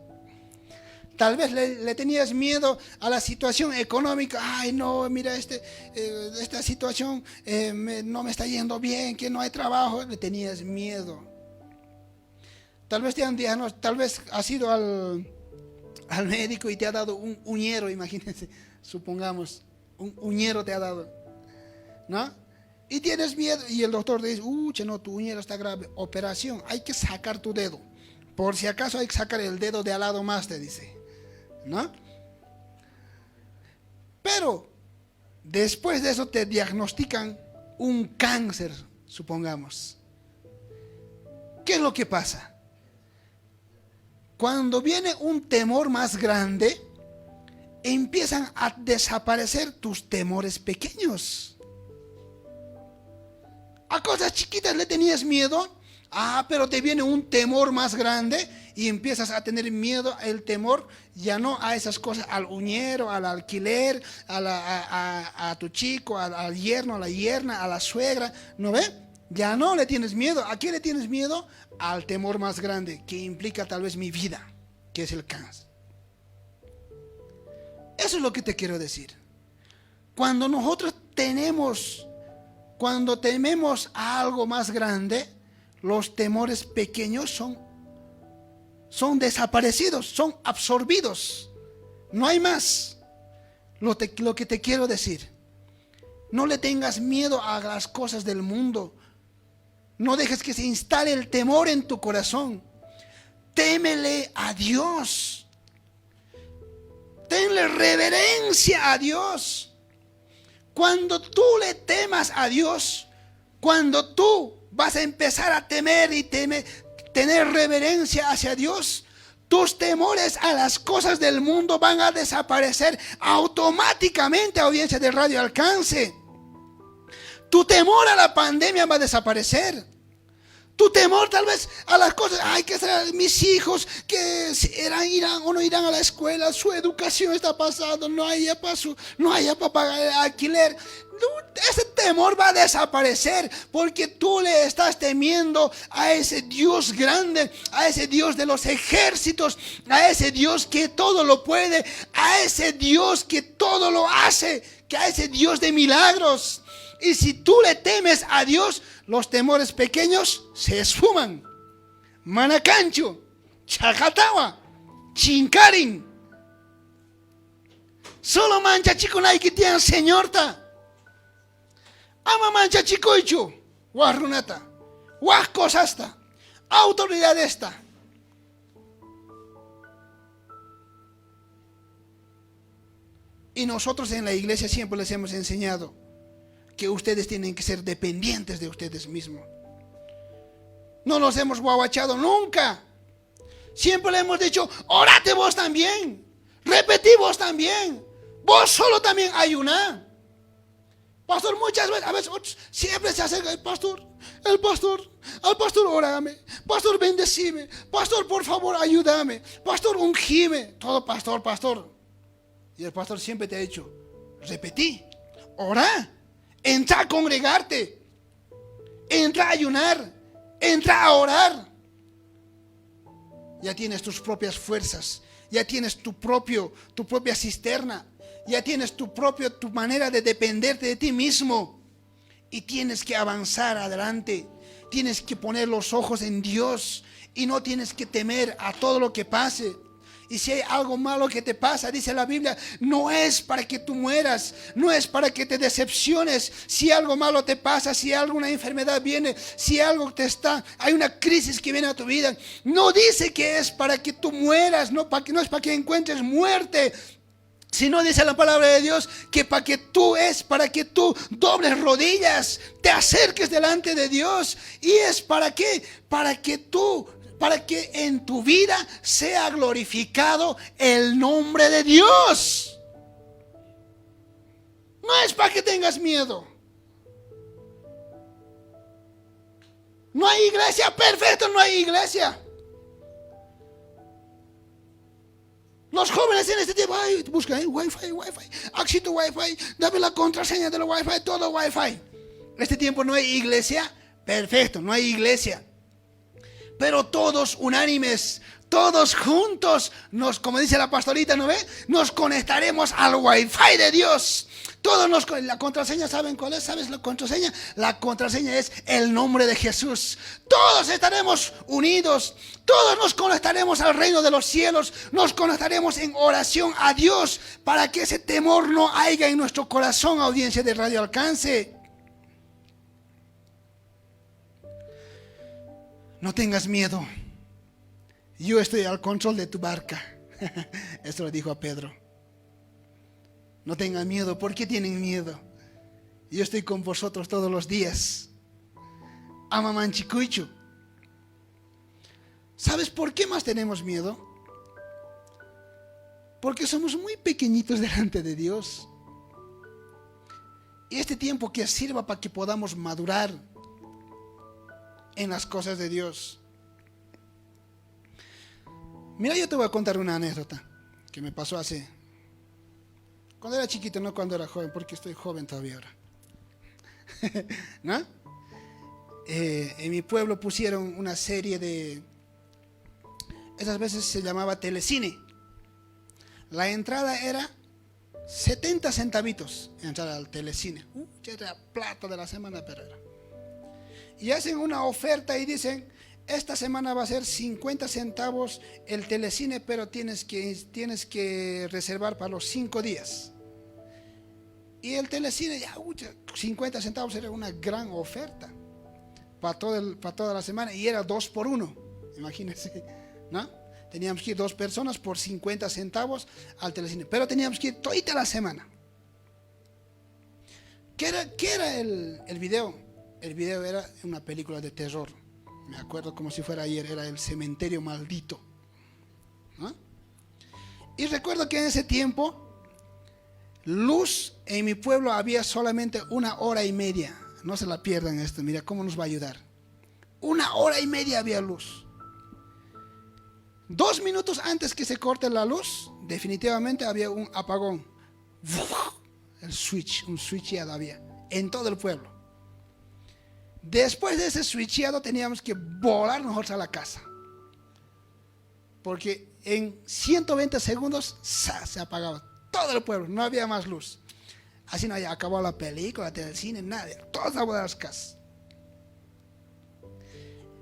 Tal vez le tenías miedo a la situación económica. Ay, no, mira, esta situación no me está yendo bien, que no hay trabajo. Le tenías miedo. Tal vez tal vez has ido al médico y te ha dado un uñero, imagínense, supongamos, un uñero te ha dado, ¿no? Y tienes miedo y el doctor te dice, no, tu uñero está grave, operación, hay que sacar tu dedo. Por si acaso hay que sacar el dedo de al lado más, te dice, ¿no? Pero después de eso te diagnostican un cáncer, supongamos. ¿Qué es lo que pasa? Cuando viene un temor más grande, empiezan a desaparecer tus temores pequeños. A cosas chiquitas le tenías miedo, pero te viene un temor más grande y empiezas a tener miedo, el temor, ya no a esas cosas, al uñero, al alquiler, a tu chico, al yerno, a la yerna, a la suegra, ¿no ve? Ya no le tienes miedo. ¿A quién le tienes miedo? Al temor más grande, que implica tal vez mi vida, que es el cáncer. Eso es lo que te quiero decir. Cuando nosotros cuando tememos a algo más grande, los temores pequeños son desaparecidos, son absorbidos. No hay más. Lo que te quiero decir, no le tengas miedo a las cosas del mundo. No dejes que se instale el temor en tu corazón. Témele a Dios. Tenle reverencia a Dios. Cuando tú le temas a Dios, cuando tú vas a empezar a temer y tener reverencia hacia Dios, tus temores a las cosas del mundo van a desaparecer automáticamente, audiencia de Radio Alcance. Tu temor a la pandemia va a desaparecer. Tu temor tal vez a las cosas, ay, que serán mis hijos, que irán o no irán a la escuela, su educación está pasando, no hay para pagar el alquiler. Ese temor va a desaparecer porque tú le estás temiendo a ese Dios grande, a ese Dios de los ejércitos, a ese Dios que todo lo puede, a ese Dios que todo lo hace, que a ese Dios de milagros. Y si tú le temes a Dios, los temores pequeños se esfuman. Manacancho, Chacatawa, Chincarin. Solo mancha chico na que tiene señorta. Ama mancha chico ichu. Guarrunata. Guascosasta. Autoridad esta. Y nosotros en la iglesia siempre les hemos enseñado que ustedes tienen que ser dependientes de ustedes mismos. No nos hemos guaguachado nunca. Siempre le hemos dicho, orate vos también, repetí vos también, vos solo también ayuná. Pastor, muchas veces, a veces siempre se acerca el pastor, al pastor orame, pastor bendecime, pastor por favor ayúdame, pastor ungime, todo pastor. Y el pastor siempre te ha dicho, repetí, orá. Entra a congregarte, entra a ayunar, entra a orar. Ya tienes tus propias fuerzas, ya tienes tu propia cisterna, ya tienes tu manera de dependerte de ti mismo. Y tienes que avanzar adelante, tienes que poner los ojos en Dios y no tienes que temer a todo lo que pase. Y si hay algo malo que te pasa, dice la Biblia, no es para que tú mueras, no es para que te decepciones. Si algo malo te pasa, si alguna enfermedad viene, si hay una crisis que viene a tu vida, no dice que es para que tú mueras, no es para que encuentres muerte. Sino dice la palabra de Dios que para que tú dobles rodillas, te acerques delante de Dios. ¿Y es para qué? Para que en tu vida sea glorificado el nombre de Dios. No es para que tengas miedo. No hay iglesia, perfecto, no hay iglesia. Los jóvenes en este tiempo, buscan wifi, éxito wifi, dame la contraseña del wifi, todo wifi. En este tiempo no hay iglesia, perfecto, no hay iglesia. Pero todos unánimes, todos juntos, como dice la pastorita, ¿no ve? Nos conectaremos al wifi de Dios. La contraseña, ¿saben cuál es? ¿Sabes la contraseña? La contraseña es el nombre de Jesús. Todos estaremos unidos, todos nos conectaremos al reino de los cielos, nos conectaremos en oración a Dios para que ese temor no haya en nuestro corazón, audiencia de Radio Alcance. No tengas miedo. Yo estoy al control de tu barca. Esto lo dijo a Pedro. No tengan miedo. ¿Por qué tienen miedo? Yo estoy con vosotros todos los días. Ama manchicuichu. ¿Sabes por qué más tenemos miedo? Porque somos muy pequeñitos delante de Dios. Y este tiempo que sirva para que podamos madurar en las cosas de Dios. Mira, yo te voy a contar una anécdota que me pasó cuando era chiquito, no cuando era joven, porque estoy joven todavía ahora. ¿No? En mi pueblo pusieron una serie de, esas veces se llamaba telecine. La entrada era 70 centavitos entrar al telecine. Ya era plata de la semana, pero era. Y hacen una oferta y dicen, esta semana va a ser 50 centavos el telecine, pero tienes que reservar para los 5 días. Y el telecine, 50 centavos era una gran oferta para toda la semana, y era 2 por 1, imagínense, ¿no? Teníamos que ir 2 personas por 50 centavos al telecine, pero teníamos que ir toda la semana. ¿Qué era el video? El video era una película de terror. Me acuerdo como si fuera ayer, era El Cementerio Maldito, ¿no? Y recuerdo que en ese tiempo, luz en mi pueblo había solamente 1 hora y media. No se la pierdan esto, mira cómo nos va a ayudar. 1 hora y media había luz. 2 minutos antes que se corte la luz, definitivamente había un apagón. Un switcheado había en todo el pueblo. Después de ese switcheado teníamos que volar nosotros a la casa, porque en 120 segundos se apagaba todo el pueblo, no había más luz. Así no había acabado la película, el cine, nada, todos a volar a las casas.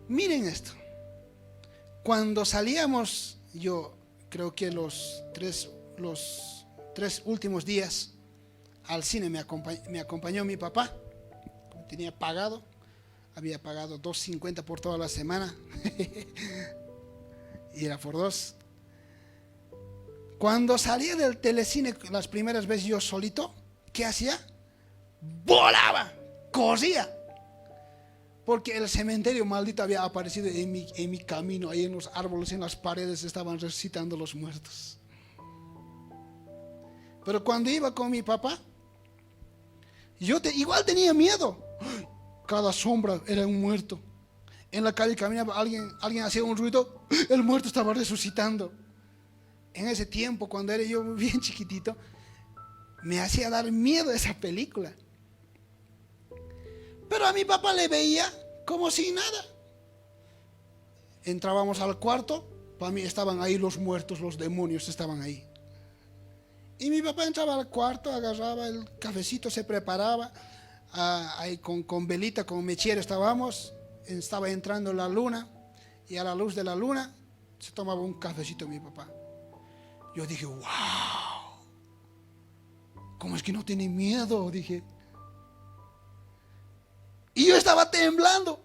Miren esto. Cuando salíamos, yo creo que los tres últimos días al cine me acompañó mi papá. Tenía pagado, había pagado $2.50 por toda la semana y era por 2. Cuando salía del telecine las primeras veces yo solito, ¿qué hacía? Volaba, corría. Porque el cementerio maldito había aparecido en mi camino, ahí en los árboles, en las paredes estaban resucitando los muertos. Pero cuando iba con mi papá, yo igual tenía miedo. Cada sombra era un muerto. En la calle caminaba alguien hacía un ruido, el muerto estaba resucitando. En ese tiempo, cuando era yo bien chiquitito, me hacía dar miedo esa película. Pero a mi papá le veía como si nada. Entrábamos al cuarto, para mí estaban ahí los muertos, los demonios estaban ahí. Y mi papá entraba al cuarto, agarraba el cafecito, se preparaba, ahí con velita, con mechero estábamos, estaba entrando la luna, y a la luz de la luna se tomaba un cafecito mi papá. Yo dije, wow, ¿cómo es que no tiene miedo? Dije. Y yo estaba temblando.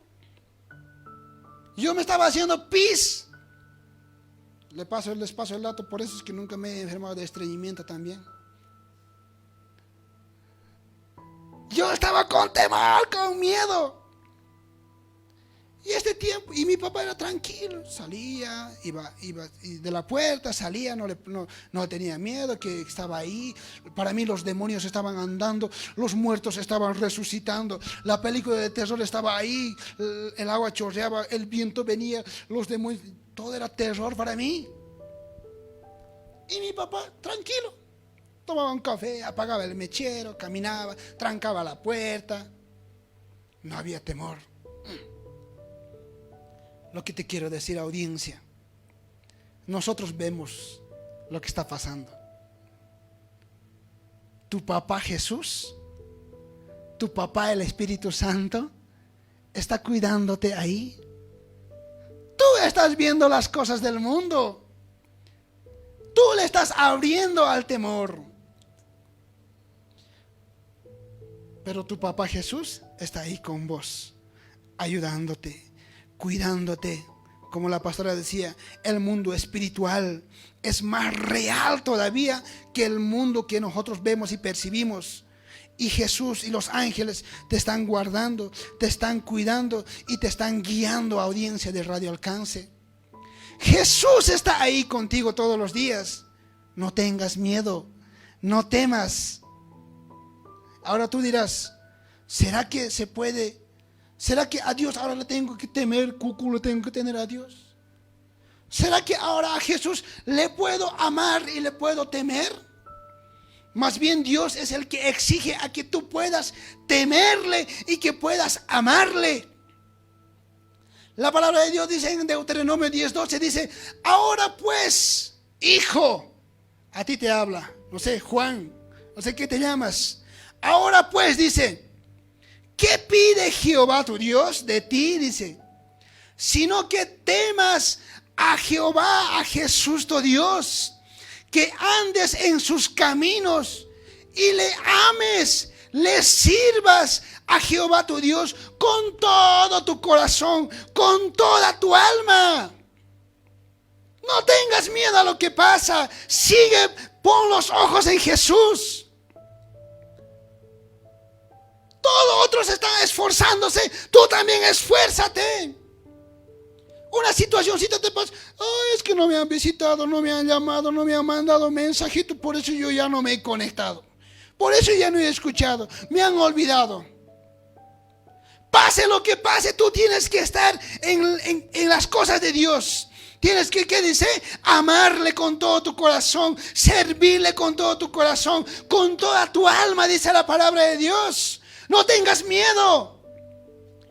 Yo me estaba haciendo pis. Les paso el dato, por eso es que nunca me he enfermado de estreñimiento también. Yo estaba con temor, con miedo. Y este tiempo, y mi papá era tranquilo, salía, iba de la puerta, salía, no tenía miedo, que estaba ahí. Para mí los demonios estaban andando, los muertos estaban resucitando, la película de terror estaba ahí, el agua chorreaba, el viento venía, los demonios, todo era terror para mí. Y mi papá, tranquilo, tomaba un café, apagaba el mechero, caminaba, trancaba la puerta, no había temor. Lo que te quiero decir, audiencia, nosotros vemos lo que está pasando. Tu papá Jesús, tu papá el Espíritu Santo, está cuidándote ahí. Tú estás viendo las cosas del mundo. Tú le estás abriendo al temor. Pero tu papá Jesús está ahí con vos, ayudándote, cuidándote. Como la pastora decía, el mundo espiritual es más real todavía que el mundo que nosotros vemos y percibimos. Y Jesús y los ángeles te están guardando, te están cuidando y te están guiando, audiencia de Radio Alcance. Jesús está ahí contigo todos los días. No tengas miedo, no temas. Ahora tú dirás, ¿será que se puede? ¿Será que a Dios ahora le tengo que temer, cucu, le tengo que tener a Dios? ¿Será que ahora a Jesús le puedo amar y le puedo temer? Más bien Dios es el que exige a que tú puedas temerle y que puedas amarle. La palabra de Dios dice en Deuteronomio 10:12, dice, ahora pues, hijo, a ti te habla, no sé, Juan, no sé qué te llamas. Ahora pues, dice, ¿qué pide Jehová tu Dios de ti? Dice, sino que temas a Jehová, a Jesús tu Dios, que andes en sus caminos y le ames, le sirvas a Jehová tu Dios con todo tu corazón, con toda tu alma. No tengas miedo a lo que pasa, sigue, pon los ojos en Jesús. Todos otros están esforzándose, tú también esfuérzate. Una situacióncita te pasa, es que no me han visitado, no me han llamado, no me han mandado mensajito, por eso yo ya no me he conectado, por eso ya no he escuchado, me han olvidado. Pase lo que pase, tú tienes que estar en las cosas de Dios. Tienes que, ¿qué dice? Amarle con todo tu corazón, servirle con todo tu corazón, con toda tu alma, dice la palabra de Dios. No tengas miedo.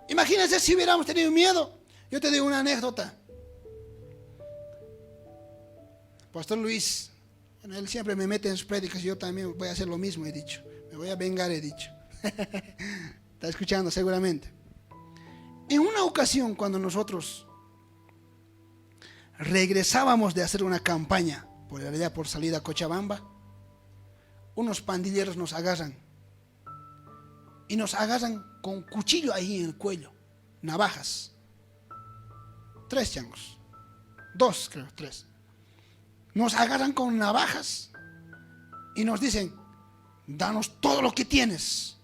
Imagínense si hubiéramos tenido miedo. Yo te digo una anécdota. Pastor Luis, él siempre me mete en sus prédicas, yo también voy a hacer lo mismo, he dicho. Me voy a vengar, he dicho. Está escuchando seguramente. En una ocasión, cuando nosotros regresábamos de hacer una campaña por allá por salida a Cochabamba, unos pandilleros nos agarran. Y nos agarran con cuchillo ahí en el cuello, navajas. 3 changos. 2 creo, 3. Nos agarran con navajas y nos dicen: danos todo lo que tienes,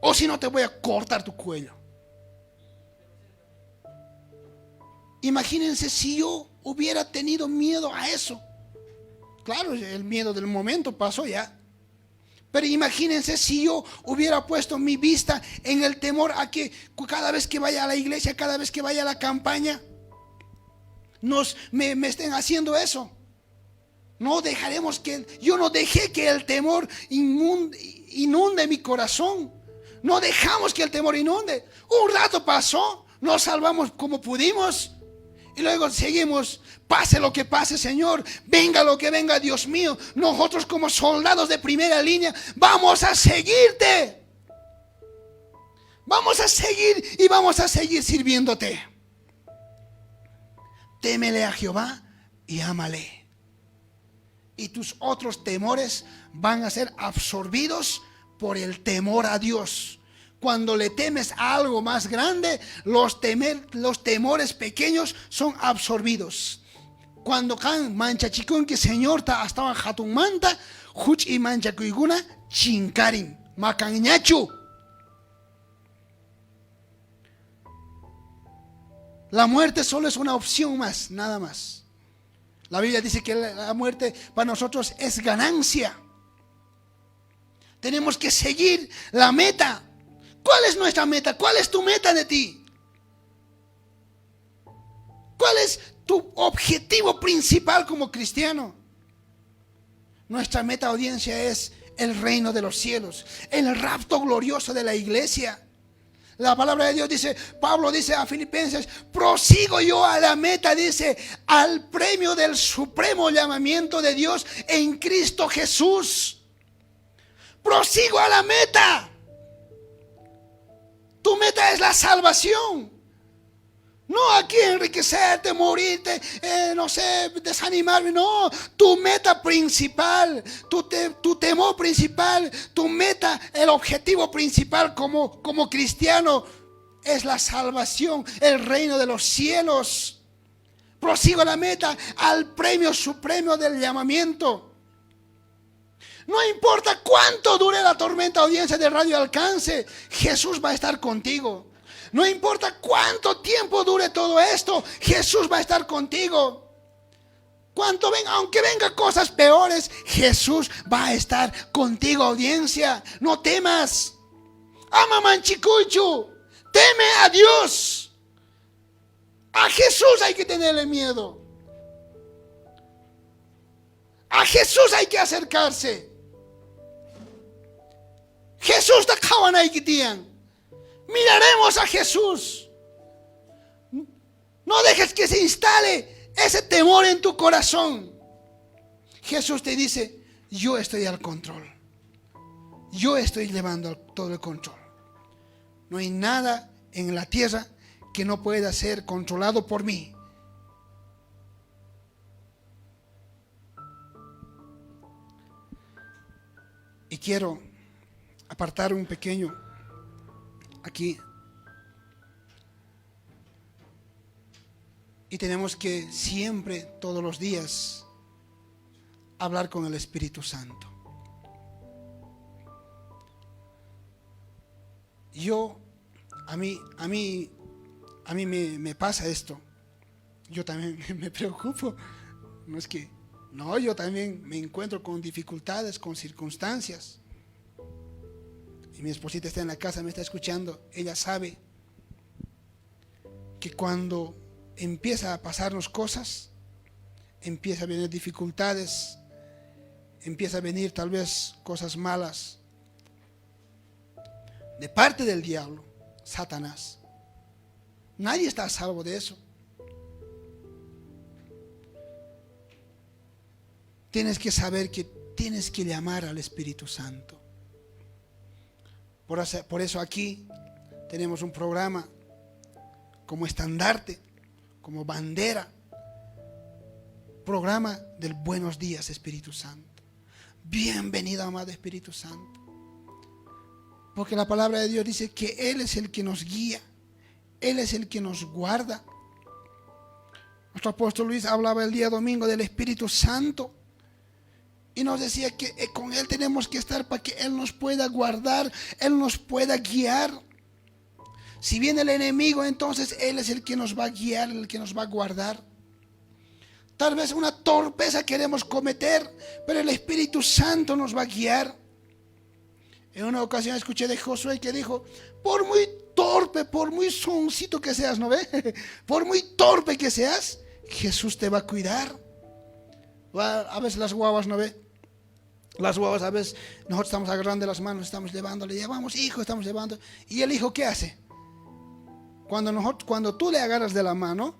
o si no te voy a cortar tu cuello. Imagínense si yo hubiera tenido miedo a eso. Claro, el miedo del momento pasó ya. Pero imagínense si yo hubiera puesto mi vista en el temor a que cada vez que vaya a la iglesia, cada vez que vaya a la campaña, me estén haciendo eso. No dejaremos yo no dejé que el temor inunde mi corazón. No dejamos que el temor inunde. Un rato pasó, nos salvamos como pudimos. Y luego seguimos, pase lo que pase, Señor, venga lo que venga, Dios mío. Nosotros como soldados de primera línea vamos a seguirte. Vamos a seguir y vamos a seguir sirviéndote. Témele a Jehová y ámale. Y tus otros temores van a ser absorbidos por el temor a Dios. Cuando le temes a algo más grande, los temores pequeños son absorbidos. Cuando kan mancha chikun que Señor ta hasta hatun manta, huch y mancha kuiguna chinkarin, makanñachu. La muerte solo es una opción más, nada más. La Biblia dice que la muerte para nosotros es ganancia. Tenemos que seguir la meta. ¿Cuál es nuestra meta? ¿Cuál es tu meta de ti? ¿Cuál es tu objetivo principal como cristiano? Nuestra meta, audiencia, es el reino de los cielos, el rapto glorioso de la iglesia. La palabra de Dios dice, Pablo dice a Filipenses: prosigo yo a la meta, dice, al premio del supremo llamamiento de Dios en Cristo Jesús. Prosigo a la meta. Tu meta es la salvación. No aquí enriquecerte, morirte, no sé, desanimarme. No, tu meta principal, tu temor principal, tu meta, el objetivo principal como cristiano es la salvación, el reino de los cielos. Prosigo a la meta, al premio supremo del llamamiento. No importa cuánto dure la tormenta, audiencia de Radio Alcance, Jesús va a estar contigo. No importa cuánto tiempo dure todo esto, Jesús va a estar contigo. Aunque vengan cosas peores, Jesús va a estar contigo, audiencia. No temas. Ama manchicuchu. Teme a Dios. A Jesús hay que tenerle miedo. A Jesús hay que acercarse. Jesús te kawanaikitían. Miraremos a Jesús. No dejes que se instale ese temor en tu corazón. Jesús te dice: yo estoy al control. Yo estoy llevando todo el control. No hay nada en la tierra que no pueda ser controlado por mí. Y quiero apartar un pequeño aquí. Y tenemos que siempre, todos los días, hablar con el Espíritu Santo. A mí me pasa esto. Yo también me preocupo. Yo también me encuentro con dificultades, con circunstancias. y mi esposita está en la casa, me está escuchando, ella sabe que cuando empieza a pasarnos cosas, empieza a venir dificultades, empieza a venir tal vez cosas malas de parte del diablo, Satanás. Nadie está a salvo de eso. Tienes que saber que tienes que llamar al Espíritu Santo. Por eso aquí tenemos un programa como estandarte, como bandera, programa del Buenos Días, Espíritu Santo. Bienvenido, amado Espíritu Santo. Porque la palabra de Dios dice que Él es el que nos guía, Él es el que nos guarda. Nuestro apóstol Luis hablaba el día domingo del Espíritu Santo y nos decía que con Él tenemos que estar para que Él nos pueda guardar, Él nos pueda guiar. Si viene el enemigo, entonces Él es el que nos va a guiar, el que nos va a guardar. Tal vez una torpeza queremos cometer, pero el Espíritu Santo nos va a guiar. En una ocasión escuché de Josué que dijo: por muy torpe, por muy soncito que seas, ¿no ve? Por muy torpe que seas, Jesús te va a cuidar. A veces las guaguas, ¿no ve? Las guaguas, a veces nosotros estamos agarrando las manos, estamos llevándole, llevamos, hijo, estamos llevando. ¿Y el hijo qué hace? Cuando tú le agarras de la mano,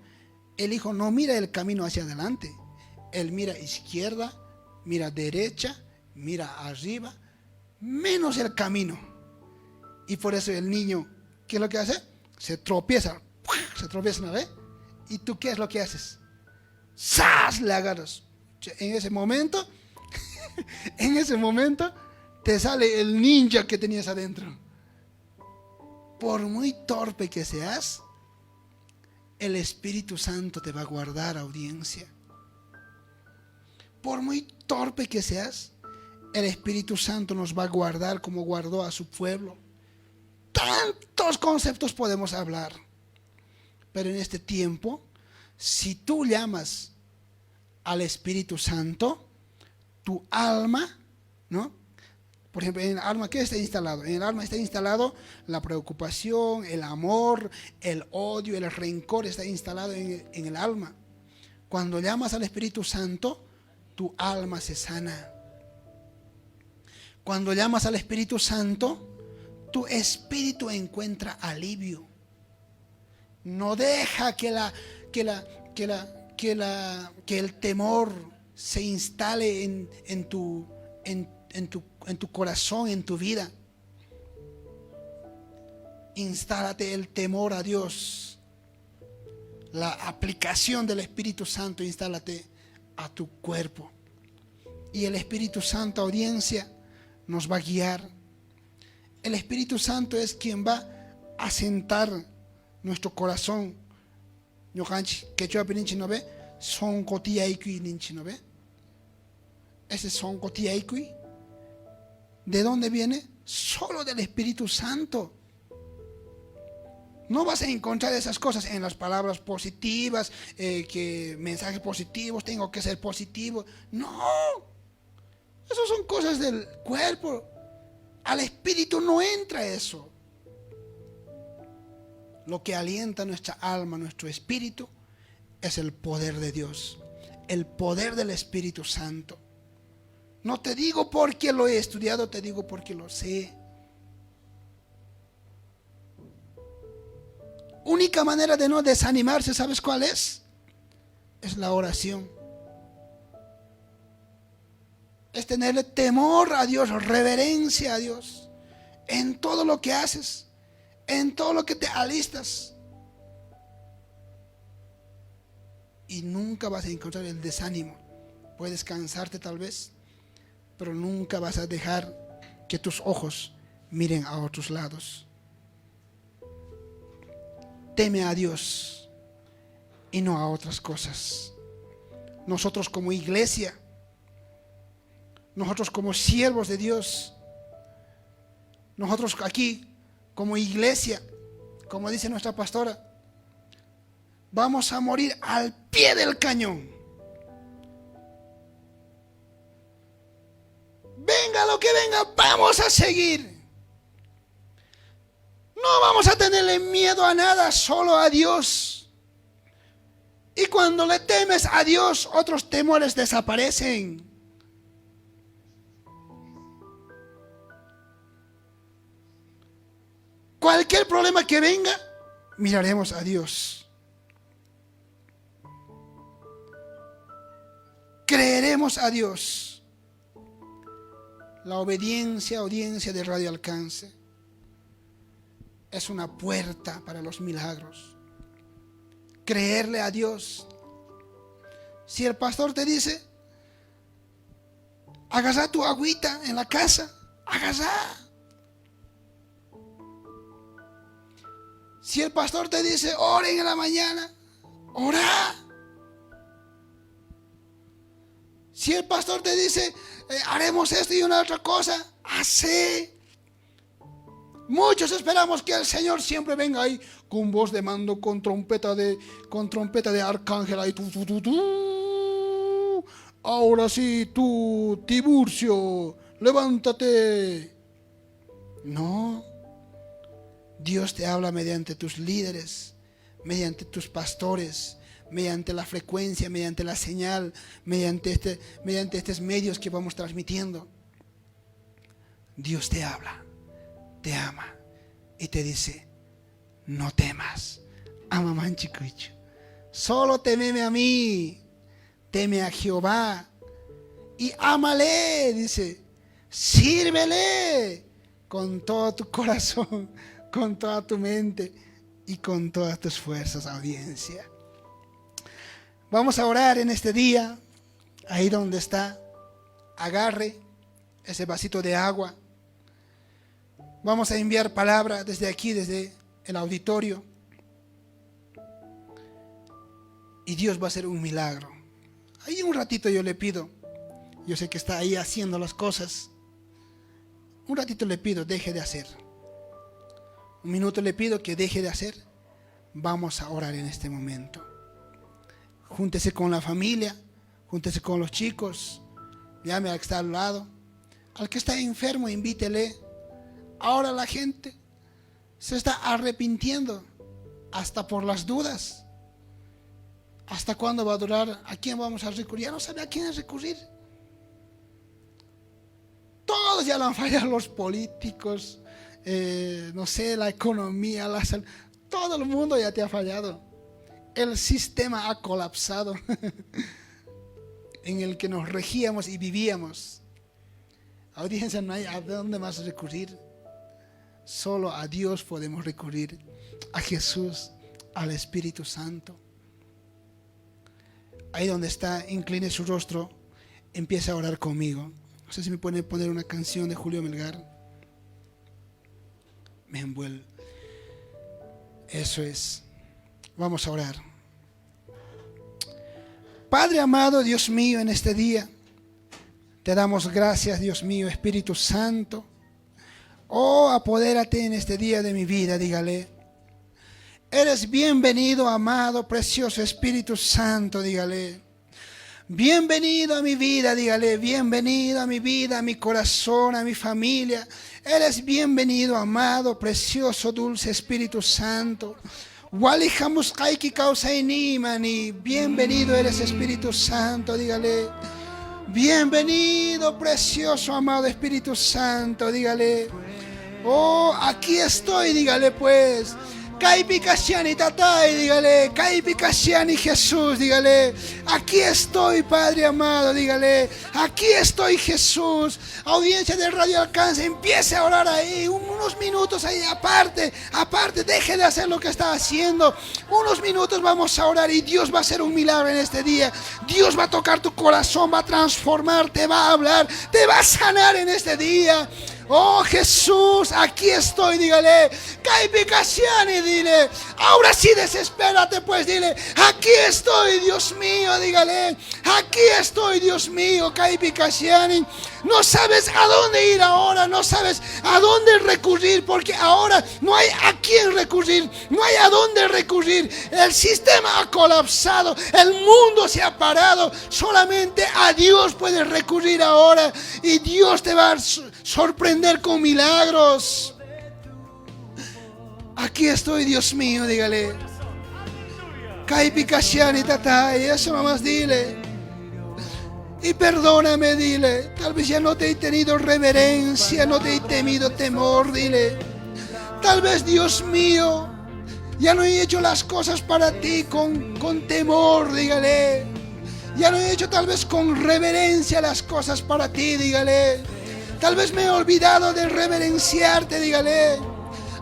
el hijo no mira el camino hacia adelante. Él mira izquierda, mira derecha, mira arriba, menos el camino. Y por eso el niño, ¿qué es lo que hace? Se tropieza, ¿no ve? ¿Y tú qué es lo que haces? ¡Sas! Le agarras. En ese momento, te sale el ninja que tenías adentro. Por muy torpe que seas, el Espíritu Santo te va a guardar, audiencia. Por muy torpe que seas, el Espíritu Santo nos va a guardar como guardó a su pueblo. Tantos conceptos podemos hablar, pero en este tiempo, si tú llamas al Espíritu Santo, tu alma, ¿no? Por ejemplo, en el alma, ¿qué está instalado? En el alma está instalado la preocupación, el amor, el odio, el rencor, está instalado en el alma. Cuando llamas al Espíritu Santo, tu alma se sana. Cuando llamas al Espíritu Santo, tu espíritu encuentra alivio. No deja que el temor se instale en tu corazón, en tu vida. Instálate el temor a Dios. La aplicación del Espíritu Santo, instálate a tu cuerpo. Y el Espíritu Santo, audiencia, nos va a guiar. El Espíritu Santo es quien va a sentar nuestro corazón. Son cotiaikui ninchi, ¿no ve? Ese son cotiaikui, ¿de dónde viene? Solo del Espíritu Santo. No vas a encontrar esas cosas en las palabras positivas, que mensajes positivos, tengo que ser positivo. No, esas son cosas del cuerpo. Al Espíritu no entra eso. Lo que alienta nuestra alma, nuestro espíritu, es el poder de Dios, el poder del Espíritu Santo. No te digo porque lo he estudiado, te digo porque lo sé. Única manera de no desanimarse, ¿sabes cuál es? Es la oración. Es tenerle temor a Dios, reverencia a Dios en todo lo que haces, en todo lo que te alistas. Y nunca vas a encontrar el desánimo. Puedes cansarte tal vez, pero nunca vas a dejar que tus ojos miren a otros lados. Teme a Dios y no a otras cosas. Nosotros como iglesia, nosotros como siervos de Dios, nosotros aquí como iglesia, como dice nuestra pastora, vamos a morir al pie del cañón. Venga lo que venga, vamos a seguir. No vamos a tenerle miedo a nada, solo a Dios. Y cuando le temes a Dios, otros temores desaparecen. Cualquier problema que venga, miraremos a Dios. Creeremos a Dios. La audiencia de Radio Alcance es una puerta para los milagros. Creerle a Dios. Si el pastor te dice, agarra tu agüita en la casa, agarra. Si el pastor te dice, oren en la mañana, ora. Si el pastor te dice, haremos esto y una otra cosa, hace. Muchos esperamos que el Señor siempre venga ahí con voz de mando, con trompeta de arcángel ahí. Ahora sí, tú, Tiburcio, levántate. No. Dios te habla mediante tus líderes, mediante tus pastores, mediante la frecuencia, mediante la señal, mediante estos medios que vamos transmitiendo. Dios te habla, te ama y te dice, no temas, ama manchicucho, solo tememe a mí, teme a Jehová y ámale, dice, sírvele con todo tu corazón, con toda tu mente y con todas tus fuerzas, audiencia. Vamos a orar en este día, ahí donde está, agarre ese vasito de agua. Vamos a enviar palabra desde aquí, desde el auditorio. Y Dios va a hacer un milagro. Ahí un ratito yo le pido, yo sé que está ahí haciendo las cosas. Un ratito le pido, deje de hacer. Un minuto le pido que deje de hacer. Vamos a orar en este momento. Júntese con la familia, júntese con los chicos, llame al que está al lado. Al que está enfermo, invítele. Ahora la gente se está arrepintiendo, hasta por las dudas. ¿Hasta cuándo va a durar? ¿A quién vamos a recurrir? Ya no sabe a quién recurrir. Todos ya lo han fallado, los políticos, no sé, la economía, la salud. Todo el mundo ya te ha fallado. El sistema ha colapsado en el que nos regíamos y vivíamos. Audiencia, no hay a dónde más recurrir. Solo a Dios podemos recurrir, a Jesús, al Espíritu Santo. Ahí donde está, incline su rostro, empieza a orar conmigo. No sé si me pueden poner una canción de Julio Melgar. Me envuelve. Eso es. Vamos a orar. Padre amado, Dios mío, en este día te damos gracias, Dios mío, Espíritu Santo. Oh, apodérate en este día de mi vida, dígale. Eres bienvenido, amado, precioso Espíritu Santo, dígale. Bienvenido a mi vida, dígale. Bienvenido a mi vida, a mi corazón, a mi familia. Eres bienvenido, amado, precioso, dulce Espíritu Santo. Bienvenido eres, Espíritu Santo, dígale. Bienvenido, precioso, amado Espíritu Santo, dígale. Oh, aquí estoy, dígale pues. Caipicasiani Tatay, dígale. Caipicasiani Jesús, dígale. Aquí estoy, Padre amado, dígale. Aquí estoy, Jesús. Audiencia de Radio Alcance, empiece a orar ahí, unos minutos ahí, aparte, deje de hacer lo que está haciendo. Unos minutos vamos a orar y Dios va a hacer un milagro en este día. Dios va a tocar tu corazón, va a transformar, te va a hablar, te va a sanar en este día. Oh Jesús, aquí estoy, dígale. Caipicasiani, dile. Ahora sí desespérate, pues, dile. Aquí estoy, Dios mío, dígale. Aquí estoy, Dios mío, Caipicasiani. No sabes a dónde ir ahora, no sabes a dónde recurrir, porque ahora no hay a quién recurrir, no hay a dónde recurrir. El sistema ha colapsado, el mundo se ha parado. Solamente a Dios puedes recurrir ahora y Dios te va a sorprender con milagros. Aquí estoy, Dios mío, dígale. Kaipikashani tatai, eso nomás dile. Y perdóname, dile. Tal vez ya no te he tenido reverencia, no te he temido temor, dile. Tal vez, Dios mío, ya no he hecho las cosas para ti con temor, dígale. Ya no he hecho tal vez con reverencia las cosas para ti, dígale. Tal vez me he olvidado de reverenciarte, dígale.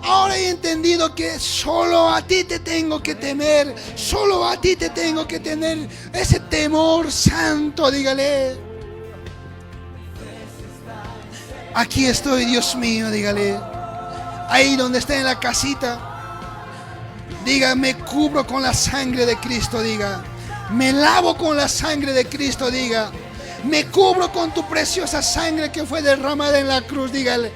Ahora he entendido que solo a ti te tengo que temer, solo a ti te tengo que tener ese temor santo, dígale. Aquí estoy, Dios mío, dígale. Ahí donde está en la casita, diga, me cubro con la sangre de Cristo, diga. Me lavo con la sangre de Cristo, diga. Me cubro con tu preciosa sangre que fue derramada en la cruz, dígale.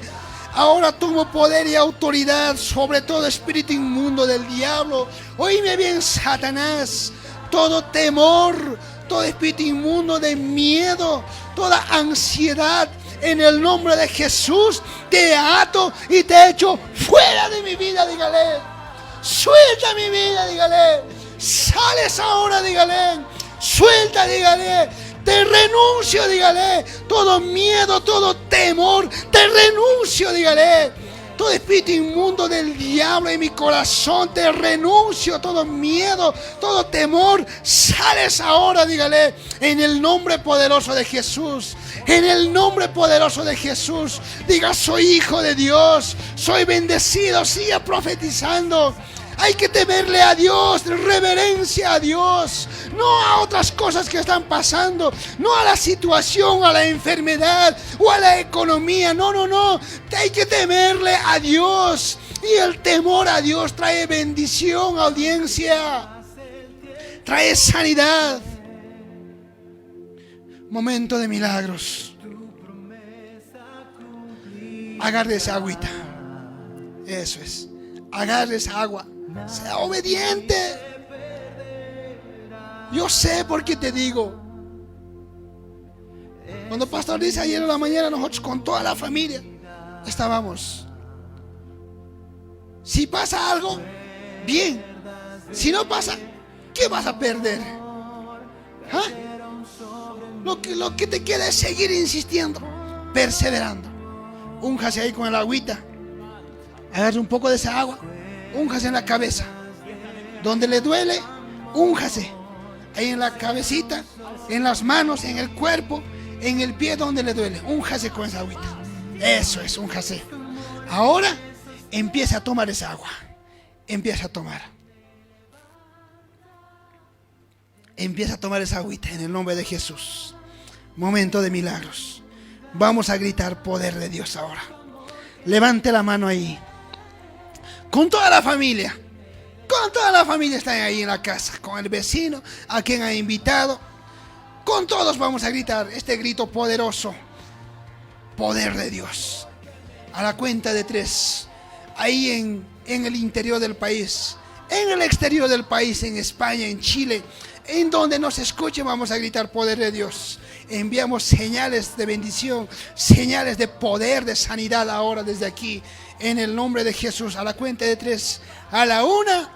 Ahora tomo poder y autoridad sobre todo espíritu inmundo del diablo. Oíme bien, Satanás. Todo temor, todo espíritu inmundo de miedo, toda ansiedad, en el nombre de Jesús te ato y te echo fuera de mi vida, dígale. Suelta mi vida, dígale. Sales ahora, dígale. Suelta, dígale. Te renuncio, dígale. Todo miedo, todo temor, te renuncio, dígale. Todo espíritu inmundo del diablo en mi corazón, te renuncio. Todo miedo, todo temor, sales ahora, dígale. En el nombre poderoso de Jesús. En el nombre poderoso de Jesús. Diga, soy hijo de Dios. Soy bendecido, siga profetizando. Hay que temerle a Dios, reverencia a Dios, no a otras cosas que están pasando, no a la situación, a la enfermedad o a la economía. No. Hay que temerle a Dios. Y el temor a Dios trae bendición, audiencia. Trae sanidad. Momento de milagros. Agarre esa agüita. Eso es. Agarre esa agua. Sea obediente. Yo sé por qué te digo. Cuando el pastor dice ayer en la mañana, nosotros con toda la familia estábamos. Si pasa algo, bien. Si no pasa, ¿qué vas a perder? Lo que te queda es seguir insistiendo, perseverando. Únjase ahí con el agüita. Agarre un poco de esa agua. Únjase en la cabeza. Donde le duele, únjase. Ahí en la cabecita, en las manos, en el cuerpo, en el pie donde le duele. Únjase con esa agüita. Eso es, únjase. Ahora empieza a tomar esa agua. Empieza a tomar. Empieza a tomar esa agüita en el nombre de Jesús. Momento de milagros. Vamos a gritar poder de Dios ahora. Levante la mano ahí. Con toda la familia. Con toda la familia están ahí en la casa. Con el vecino, a quien ha invitado. Con todos vamos a gritar este grito poderoso. Poder de Dios. A la cuenta de 3. Ahí en el interior del país. En el exterior del país. En España, en Chile. En donde nos escuchen vamos a gritar poder de Dios. Enviamos señales de bendición. Señales de poder, de sanidad ahora desde aquí. En el nombre de Jesús, a la cuenta de 3, a la 1,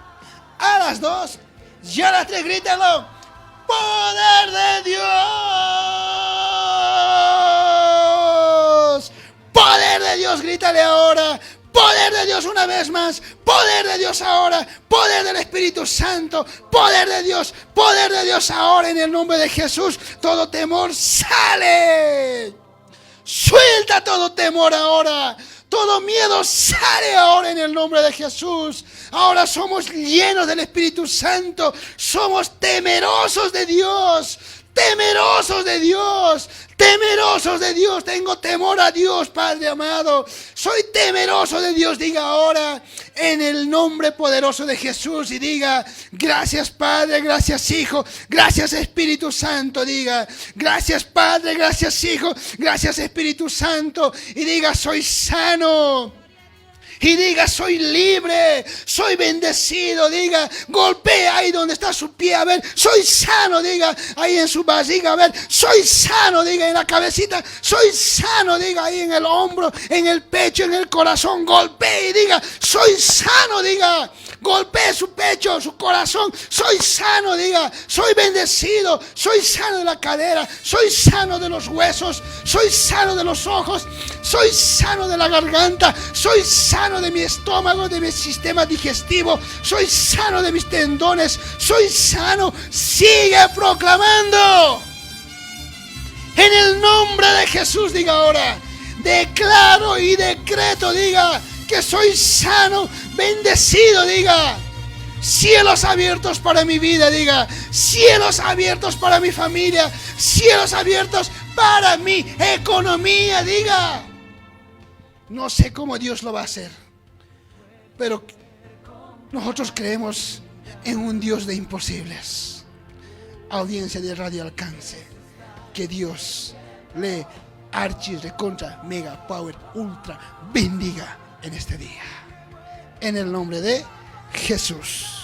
a las 2, y a las 3, grítalo. ¡Poder de Dios! ¡Poder de Dios! Grítale ahora. ¡Poder de Dios una vez más! ¡Poder de Dios ahora! ¡Poder del Espíritu Santo! ¡Poder de Dios! ¡Poder de Dios ahora en el nombre de Jesús! Todo temor sale. Suelta todo temor ahora. Todo miedo sale ahora en el nombre de Jesús. Ahora somos llenos del Espíritu Santo. Somos temerosos de Dios. Temerosos de Dios. Temerosos de Dios. Tengo temor a Dios, Padre amado. Soy temeroso de Dios. Diga ahora en el nombre poderoso de Jesús. Y diga, gracias Padre, gracias Hijo, gracias Espíritu Santo. Diga, gracias Padre, gracias Hijo, gracias Espíritu Santo. Y diga, soy sano. y diga: soy libre, soy bendecido. Diga, golpea ahí donde está su pie, a ver, soy sano. Diga, ahí en su barriga, a ver, soy sano. Diga, en la cabecita, soy sano. Diga, ahí en el hombro, en el pecho, en el corazón, golpee y diga: soy sano. Diga, golpee su pecho, su corazón, soy sano. Diga, soy bendecido, soy sano de la cadera, soy sano de los huesos, soy sano de los ojos, soy sano de la garganta, soy sano de mi estómago, de mi sistema digestivo, soy sano de mis tendones, soy sano. Sigue proclamando en el nombre de Jesús. Diga ahora: declaro y decreto, diga, que soy sano, bendecido. Diga, cielos abiertos para mi vida. Diga, cielos abiertos para mi familia, cielos abiertos para mi economía. Diga, no sé cómo Dios lo va a hacer, pero nosotros creemos en un Dios de imposibles. Audiencia de Radio Alcance, que Dios le archi, recontra, mega, power, ultra bendiga en este día, en el nombre de Jesús.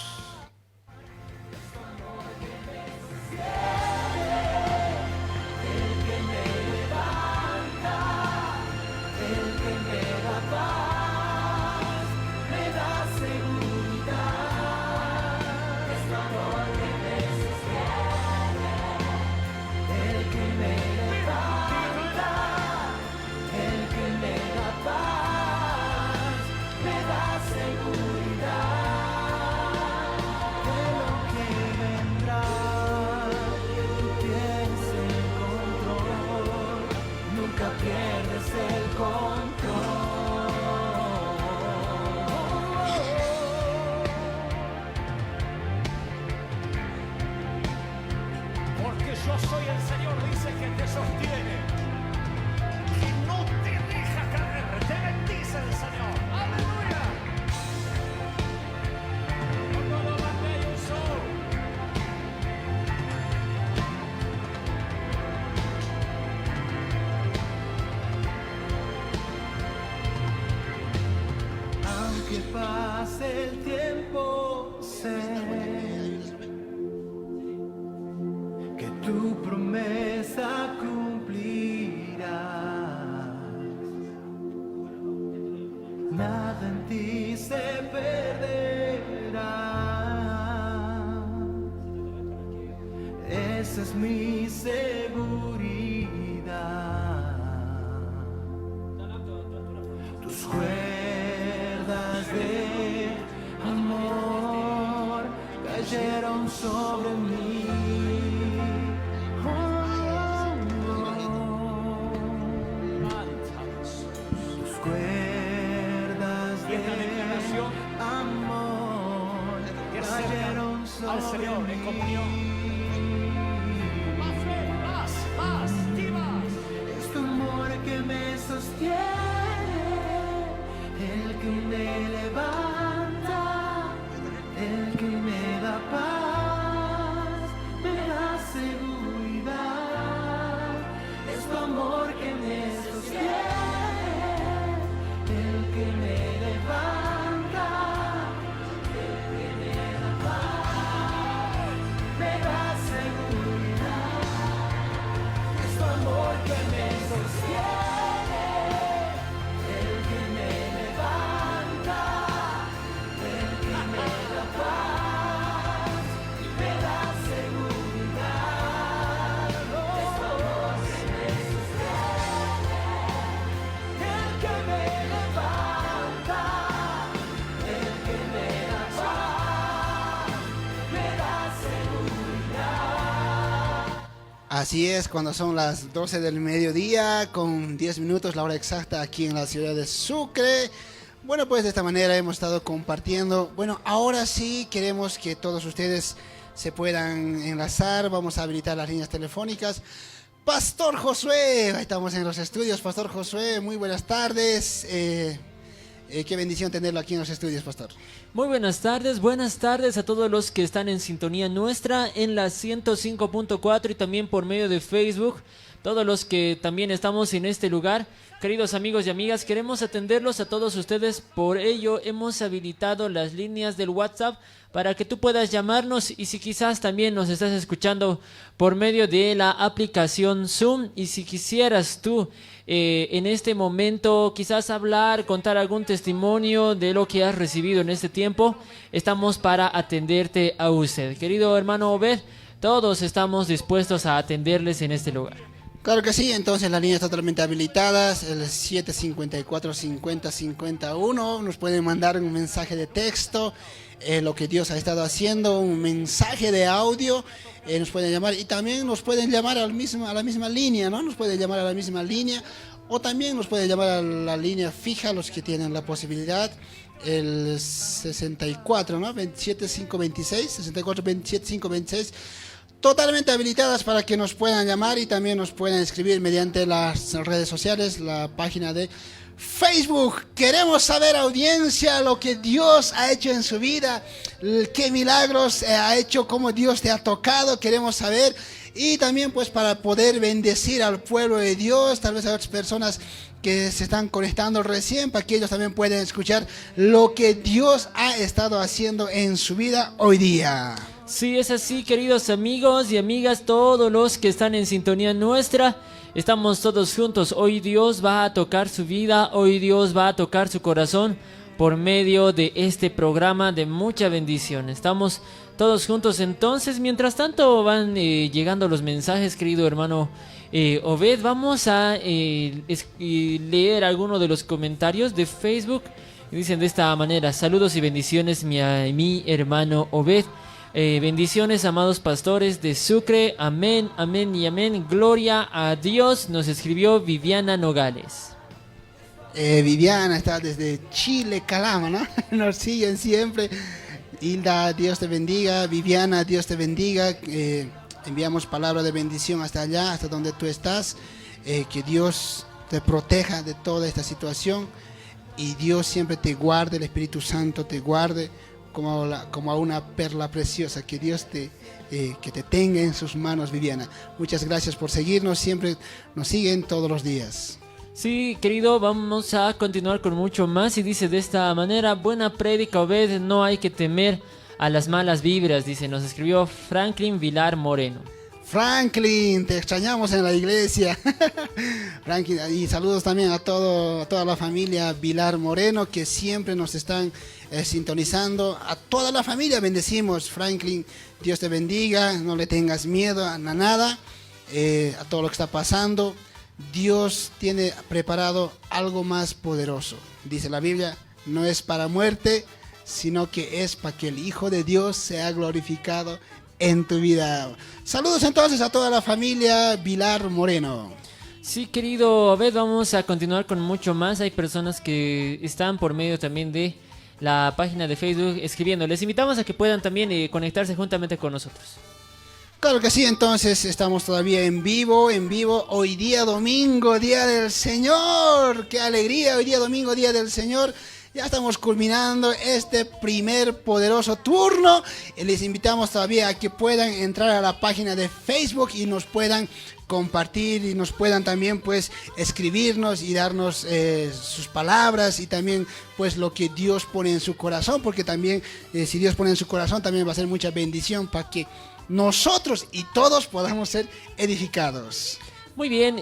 Así es, cuando son las 12 del mediodía, con 10 minutos, la hora exacta aquí en la ciudad de Sucre. Bueno, pues de esta manera hemos estado compartiendo. Bueno, ahora sí queremos que todos ustedes se puedan enlazar. Vamos a habilitar las líneas telefónicas. Pastor Josué, ahí estamos en los estudios. Pastor Josué, muy buenas tardes. Qué bendición tenerlo aquí en los estudios, Pastor. Muy buenas tardes a todos los que están en sintonía nuestra en la 105.4 y también por medio de Facebook. todos los que también estamos en este lugar. Queridos amigos y amigas, queremos atenderlos a todos ustedes, por ello hemos habilitado las líneas del WhatsApp para que tú puedas llamarnos, y si quizás también nos estás escuchando por medio de la aplicación Zoom, y si quisieras tú en este momento quizás hablar, contar algún testimonio de lo que has recibido en este tiempo, estamos para atenderte a usted. Querido hermano Obed, todos estamos dispuestos a atenderles en este lugar. Claro que sí, entonces las líneas totalmente habilitadas, el 754-50-51, nos pueden mandar un mensaje de texto, lo que Dios ha estado haciendo, un mensaje de audio, nos pueden llamar, y también nos pueden llamar a la misma línea, ¿no? Nos pueden llamar a la misma línea, o también nos pueden llamar a la línea fija, los que tienen la posibilidad, el 64, ¿no? 27526, 64 27526. Totalmente habilitadas para que nos puedan llamar, y también nos puedan escribir mediante las redes sociales, la página de Facebook. Queremos saber, audiencia, lo que Dios ha hecho en su vida, qué milagros ha hecho, cómo Dios te ha tocado, queremos saber. Y también pues para poder bendecir al pueblo de Dios, tal vez a otras personas que se están conectando recién, para que ellos también puedan escuchar lo que Dios ha estado haciendo en su vida hoy día. Sí, es así, queridos amigos y amigas, todos los que están en sintonía nuestra, estamos todos juntos. Hoy Dios va a tocar su vida, hoy Dios va a tocar su corazón por medio de este programa de mucha bendición. Estamos todos juntos. Entonces, mientras tanto van llegando los mensajes, querido hermano Obed, vamos a leer algunos de los comentarios de Facebook. Dicen de esta manera: saludos y bendiciones mi hermano Obed. Bendiciones, amados pastores de Sucre, amén, amén y amén, gloria a Dios, nos escribió Viviana Nogales. Viviana está desde Chile, Calama, ¿no? Nos siguen siempre. Hilda, Dios te bendiga. Viviana, Dios te bendiga. Enviamos palabra de bendición hasta allá, hasta donde tú estás. Que Dios te proteja de toda esta situación, y Dios siempre te guarde, el Espíritu Santo te guarde como a una perla preciosa. Que Dios que te tenga en sus manos, Viviana. Muchas gracias por seguirnos, siempre nos siguen todos los días. Sí, querido, vamos a continuar con mucho más, y dice de esta manera: buena prédica, Obed, no hay que temer a las malas vibras, dice, nos escribió Franklin Vilar Moreno. Franklin, te extrañamos en la iglesia. Franklin, y saludos también a toda la familia Vilar Moreno, que siempre nos están sintonizando. A toda la familia bendecimos. Franklin, Dios te bendiga, no le tengas miedo a nada, a todo lo que está pasando. Dios tiene preparado algo más poderoso. Dice la Biblia, no es para muerte, sino que es para que el Hijo de Dios sea glorificado en tu vida. Saludos entonces a toda la familia Vilar Moreno. Sí, querido Obed, vamos a continuar con mucho más. Hay personas que están por medio también de la página de Facebook escribiendo. Les invitamos a que puedan también conectarse juntamente con nosotros. Claro que sí, entonces estamos todavía en vivo, hoy día domingo, Día del Señor. ¡Qué alegría! Hoy día domingo, Día del Señor. Ya estamos culminando este primer poderoso turno, y les invitamos todavía a que puedan entrar a la página de Facebook y nos puedan compartir, y nos puedan también pues escribirnos y darnos sus palabras, y también pues lo que Dios pone en su corazón, porque también si Dios pone en su corazón también va a ser mucha bendición para que nosotros y todos podamos ser edificados. Muy bien,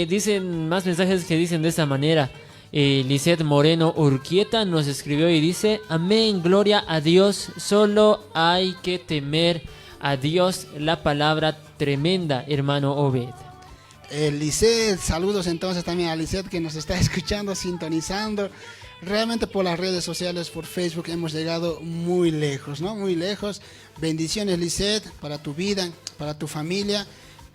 dicen más mensajes que dicen de esta manera. Lisette Moreno Urquieta nos escribió y dice: amén, gloria a Dios, solo hay que temer a Dios, la palabra tremenda, hermano Obed. Lisette, saludos entonces también a Lisette, que nos está escuchando, sintonizando. Realmente por las redes sociales, por Facebook, hemos llegado muy lejos, ¿no? Muy lejos. Bendiciones, Lisette, para tu vida, para tu familia.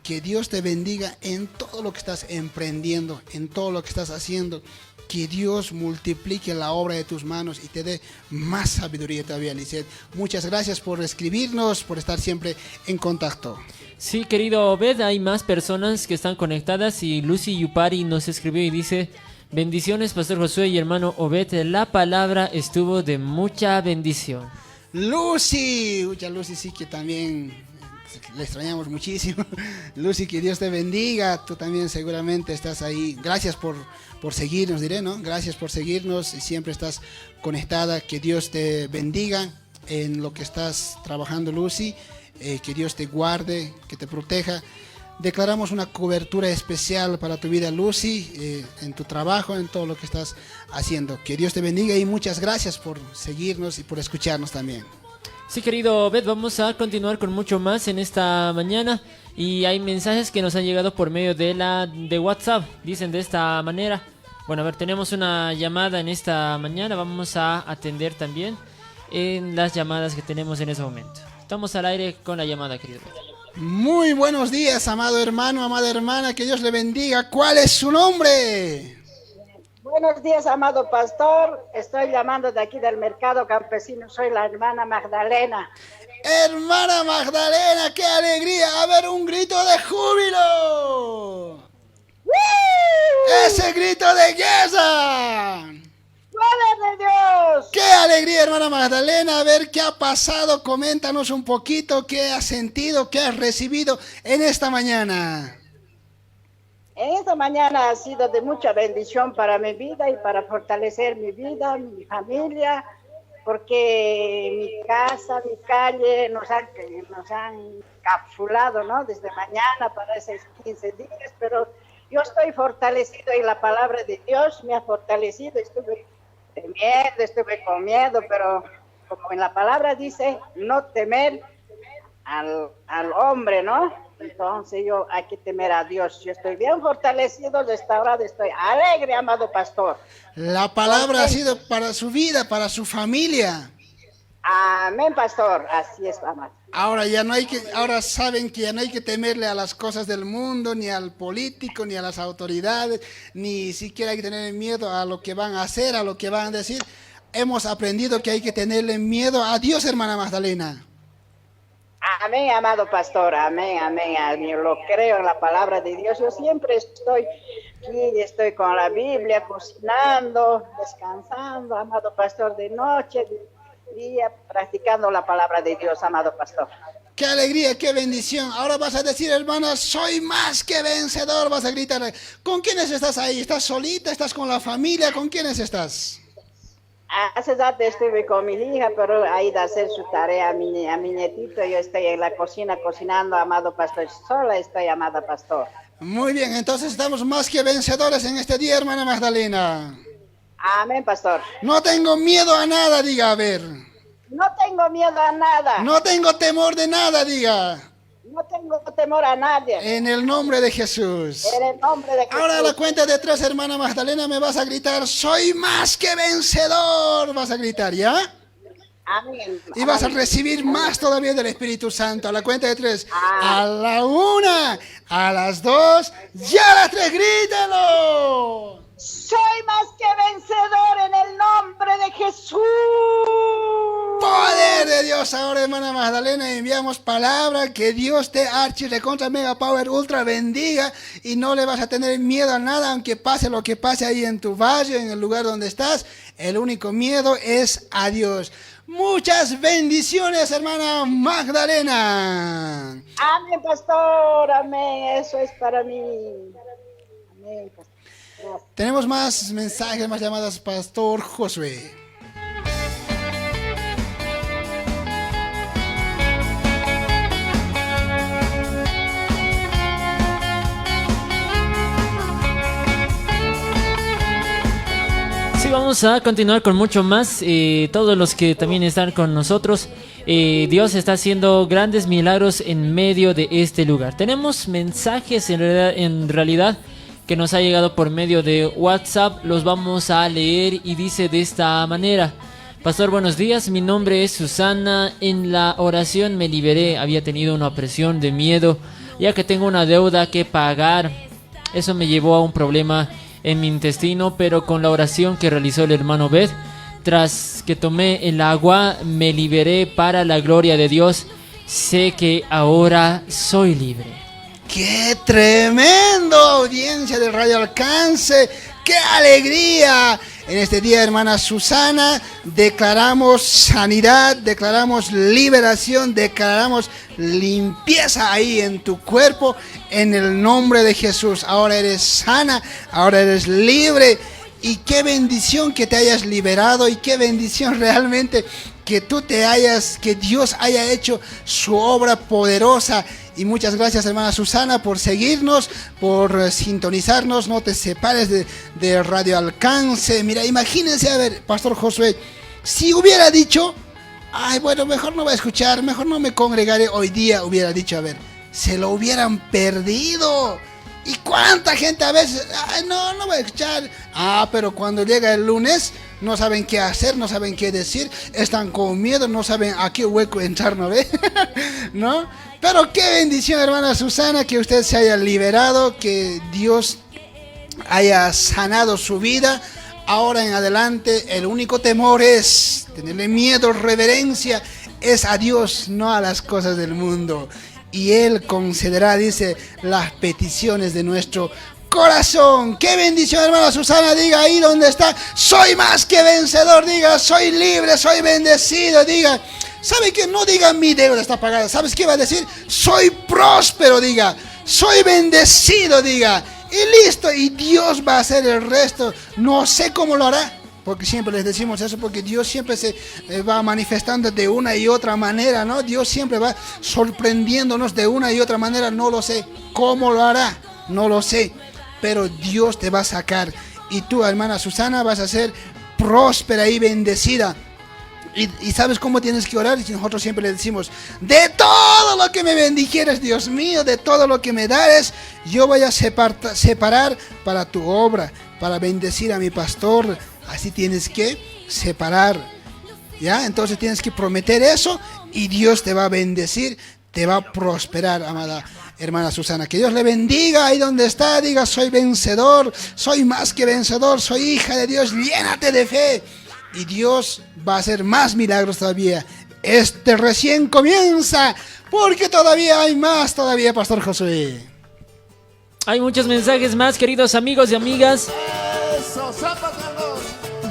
Que Dios te bendiga en todo lo que estás emprendiendo, en todo lo que estás haciendo. Que Dios multiplique la obra de tus manos y te dé más sabiduría todavía, Lisette. Muchas gracias por escribirnos, por estar siempre en contacto. Sí, querido Obed, hay más personas que están conectadas, y Lucy Yupari nos escribió y dice: bendiciones, Pastor Josué y hermano Obed, la palabra estuvo de mucha bendición. Lucy sí que también le extrañamos muchísimo. Lucy, que Dios te bendiga. Tú también seguramente estás ahí. Gracias por seguirnos, diré, ¿no? Gracias por seguirnos y siempre estás conectada. Que Dios te bendiga en lo que estás trabajando, Lucy. Que Dios te guarde, que te proteja. Declaramos una cobertura especial para tu vida, Lucy, en tu trabajo, en todo lo que estás haciendo. Que Dios te bendiga y muchas gracias por seguirnos y por escucharnos también. Sí, querido Obed, vamos a continuar con mucho más en esta mañana. Y hay mensajes que nos han llegado por medio de WhatsApp. Dicen de esta manera. Bueno, a ver, tenemos una llamada en esta mañana. Vamos a atender también en las llamadas que tenemos en ese momento. Estamos al aire con la llamada, querido Obed. Muy buenos días, amado hermano, amada hermana, que Dios le bendiga. ¿Cuál es su nombre? Buenos días, amado pastor. Estoy llamando de aquí del mercado campesino. Soy la hermana Magdalena. Hermana Magdalena, qué alegría. A ver, un grito de júbilo. ¡Woo! Ese grito de guerra. ¡Poder de Dios! Qué alegría, hermana Magdalena. A ver qué ha pasado. Coméntanos un poquito qué has sentido, qué has recibido en esta mañana. En esta mañana ha sido de mucha bendición para mi vida y para fortalecer mi vida, mi familia, porque mi casa, mi calle nos han encapsulado, ¿no? Desde mañana para esos 15 días, pero yo estoy fortalecido y la palabra de Dios me ha fortalecido. Estuve temiendo, estuve con miedo, pero como en la palabra dice, no temer al hombre, ¿no? Entonces hay que temer a Dios. Yo estoy bien fortalecido, restaurado, estoy alegre, amado pastor. La palabra ha sido para su vida, para su familia. Amén, pastor. Así es, amado. Ahora saben que ya no hay que temerle a las cosas del mundo, ni al político, ni a las autoridades, ni siquiera hay que tener miedo a lo que van a hacer, a lo que van a decir. Hemos aprendido que hay que tenerle miedo a Dios, hermana Magdalena. Amén, amado pastor. Amén, amén. Yo lo creo en la palabra de Dios. Yo siempre estoy aquí, estoy con la Biblia, cocinando, descansando, amado pastor, de noche, de día, practicando la palabra de Dios, amado pastor. ¡Qué alegría, qué bendición! Ahora vas a decir, hermana, soy más que vencedor, vas a gritar. ¿Con quiénes estás ahí? ¿Estás solita? ¿Estás con la familia? ¿Con quiénes estás? Hace rato estuve con mi hija, pero ha ido a hacer su tarea a mi nietito. Yo estoy en la cocina cocinando, amado pastor. Sola estoy, amada pastor. Muy bien, entonces estamos más que vencedores en este día, hermana Magdalena. Amén, pastor. No tengo miedo a nada, diga, a ver. No tengo miedo a nada. No tengo temor de nada, diga. No tengo temor a nadie. En el nombre de Jesús. En el nombre de Jesús. Ahora a la cuenta de 3, hermana Magdalena, me vas a gritar, soy más que vencedor. Vas a gritar, ¿ya? Amén. Y vas a recibir más todavía del Espíritu Santo. A la cuenta de 3. A la 1, a las 2, ya a las 3, grítalo. Soy más que vencedor en el nombre de Jesús. Poder de Dios. Ahora, hermana Magdalena, enviamos palabra. Que Dios te archi, recontra, mega, power, ultra bendiga. Y no le vas a tener miedo a nada, aunque pase lo que pase ahí en tu valle, en el lugar donde estás. El único miedo es a Dios. Muchas bendiciones, hermana Magdalena. Amén, pastor. Amén. Eso es para mí. Amén, pastor. Gracias. Tenemos más mensajes, más llamadas, Pastor Josué. Sí, vamos a continuar con mucho más. Todos los que también están con nosotros, Dios está haciendo grandes milagros en medio de este lugar. Tenemos mensajes en realidad que nos ha llegado por medio de WhatsApp. Los vamos a leer y dice de esta manera: Pastor, buenos días, mi nombre es Susana. En la oración me liberé, había tenido una opresión de miedo, ya que tengo una deuda que pagar. Eso me llevó a un problema en mi intestino, pero con la oración que realizó el hermano Beth, tras que tomé el agua, me liberé para la gloria de Dios. Sé que ahora soy libre. ¡Qué tremendo! Audiencia de Radio Alcance. ¡Qué alegría! En este día, hermana Susana, declaramos sanidad, declaramos liberación, declaramos limpieza ahí en tu cuerpo, en el nombre de Jesús. Ahora eres sana, ahora eres libre. Y qué bendición que te hayas liberado, y qué bendición realmente que que Dios haya hecho su obra poderosa. Y muchas gracias, hermana Susana, por seguirnos, por sintonizarnos. No te separes de Radio Alcance. Mira, imagínense, a ver, Pastor Josué, si hubiera dicho, ay, bueno, mejor no voy a escuchar, mejor no me congregaré hoy día, hubiera dicho, a ver, se lo hubieran perdido. ¿Y cuánta gente a veces, ay, no voy a escuchar? Pero cuando llega el lunes, no saben qué hacer, no saben qué decir, están con miedo, no saben a qué hueco entrar, ¿no ve? ¿No? Pero qué bendición, hermana Susana, que usted se haya liberado, que Dios haya sanado su vida. Ahora en adelante, el único temor es tenerle miedo, reverencia, es a Dios, no a las cosas del mundo. Y Él concederá, dice, las peticiones de nuestro corazón. ¡Qué bendición, hermana Susana! Diga ahí donde está, soy más que vencedor. Diga, soy libre, soy bendecido. Diga, ¿sabe qué? No diga mi deuda está pagada. ¿Sabes qué va a decir? Soy próspero, diga. Soy bendecido, diga. Y listo, y Dios va a hacer el resto. No sé cómo lo hará, porque siempre les decimos eso, porque Dios siempre se va manifestando de una y otra manera, ¿no? Dios siempre va sorprendiéndonos de una y otra manera. No lo sé cómo lo hará, no lo sé, pero Dios te va a sacar. Y tú, hermana Susana, vas a ser próspera y bendecida. Y ¿sabes cómo tienes que orar? Y nosotros siempre le decimos, de todo lo que me bendijeres, Dios mío, de todo lo que me dares, yo voy a separar para tu obra, para bendecir a mi pastor. Así tienes que separar, ¿ya? Entonces tienes que prometer eso y Dios te va a bendecir, te va a prosperar, amada hermana Susana. Que Dios le bendiga ahí donde está. Diga, soy vencedor, soy más que vencedor, soy hija de Dios, llénate de fe. Y Dios va a hacer más milagros todavía. Este recién comienza, porque todavía hay más, todavía, Pastor Josué. Hay muchos mensajes más, queridos amigos y amigas.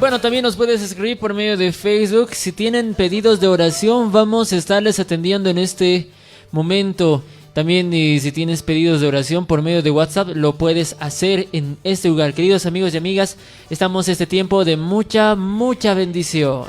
Bueno, también nos puedes escribir por medio de Facebook. Si tienen pedidos de oración, vamos a estarles atendiendo en este momento. También si tienes pedidos de oración por medio de WhatsApp, lo puedes hacer en este lugar. Queridos amigos y amigas, estamos en este tiempo de mucha bendición.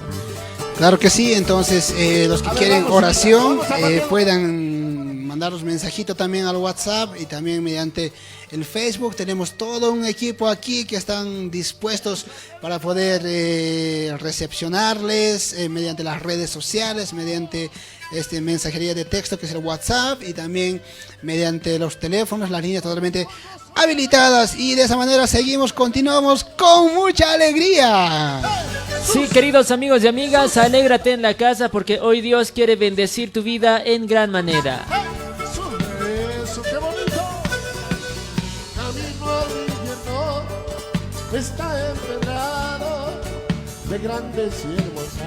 Claro que sí, entonces los que quieren oración puedan mandaros mensajito también al WhatsApp y también mediante el Facebook. Tenemos todo un equipo aquí que están dispuestos para poder recepcionarles mediante las redes sociales, mediante mensajería de texto que es el WhatsApp, y también mediante los teléfonos, las líneas totalmente habilitadas. Y de esa manera continuamos con mucha alegría. Sí, queridos amigos y amigas, alégrate en la casa, porque hoy Dios quiere bendecir tu vida en gran manera. Eso, qué bonito. Camino al infierno está empedrado de grandes y hermosas.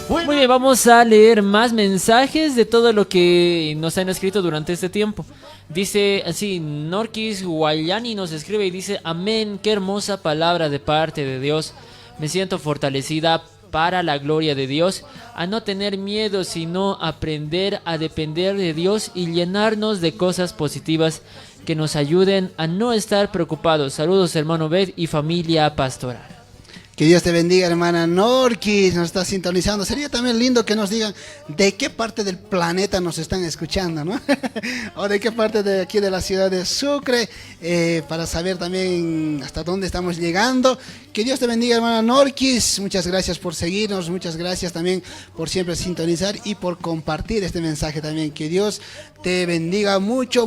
Muy bien, vamos a leer más mensajes de todo lo que nos han escrito durante este tiempo. Dice así, Norquis Guayani nos escribe y dice, amén, qué hermosa palabra de parte de Dios. Me siento fortalecida para la gloria de Dios, a no tener miedo, sino aprender a depender de Dios y llenarnos de cosas positivas que nos ayuden a no estar preocupados. Saludos, hermano Bed y familia pastoral. Que Dios te bendiga, hermana Norquis, nos está sintonizando. Sería también lindo que nos digan de qué parte del planeta nos están escuchando, ¿no? O de qué parte de aquí de la ciudad de Sucre, para saber también hasta dónde estamos llegando. Que Dios te bendiga, hermana Norquis. Muchas gracias por seguirnos, muchas gracias también por siempre sintonizar y por compartir este mensaje también. Que Dios te bendiga mucho.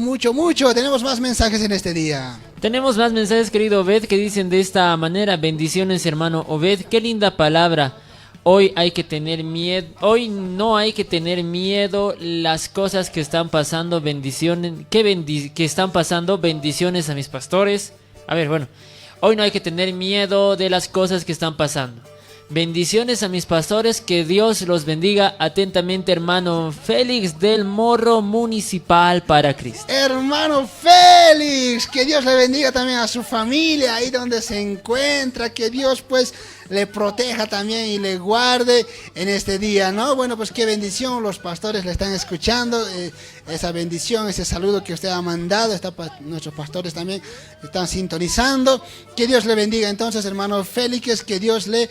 Tenemos más mensajes en este día. Tenemos más mensajes, querido Obed, que dicen de esta manera. Bendiciones, hermano Obed. Qué linda palabra. Hoy hay que tener miedo. Hoy no hay que tener miedo. Las cosas que están pasando, bendiciones. Que están pasando, bendiciones a mis pastores. A ver, bueno. Hoy no hay que tener miedo de las cosas que están pasando. Bendiciones a mis pastores, que Dios los bendiga. Atentamente, hermano Félix del Morro, Municipal para Cristo. Hermano Félix, que Dios le bendiga también a su familia, ahí donde se encuentra, que Dios pues le proteja también y le guarde en este día, ¿no? Bueno, pues qué bendición, los pastores le están escuchando, esa bendición, ese saludo que usted ha mandado, nuestros pastores también están sintonizando. Que Dios le bendiga entonces, hermano Félix, que Dios le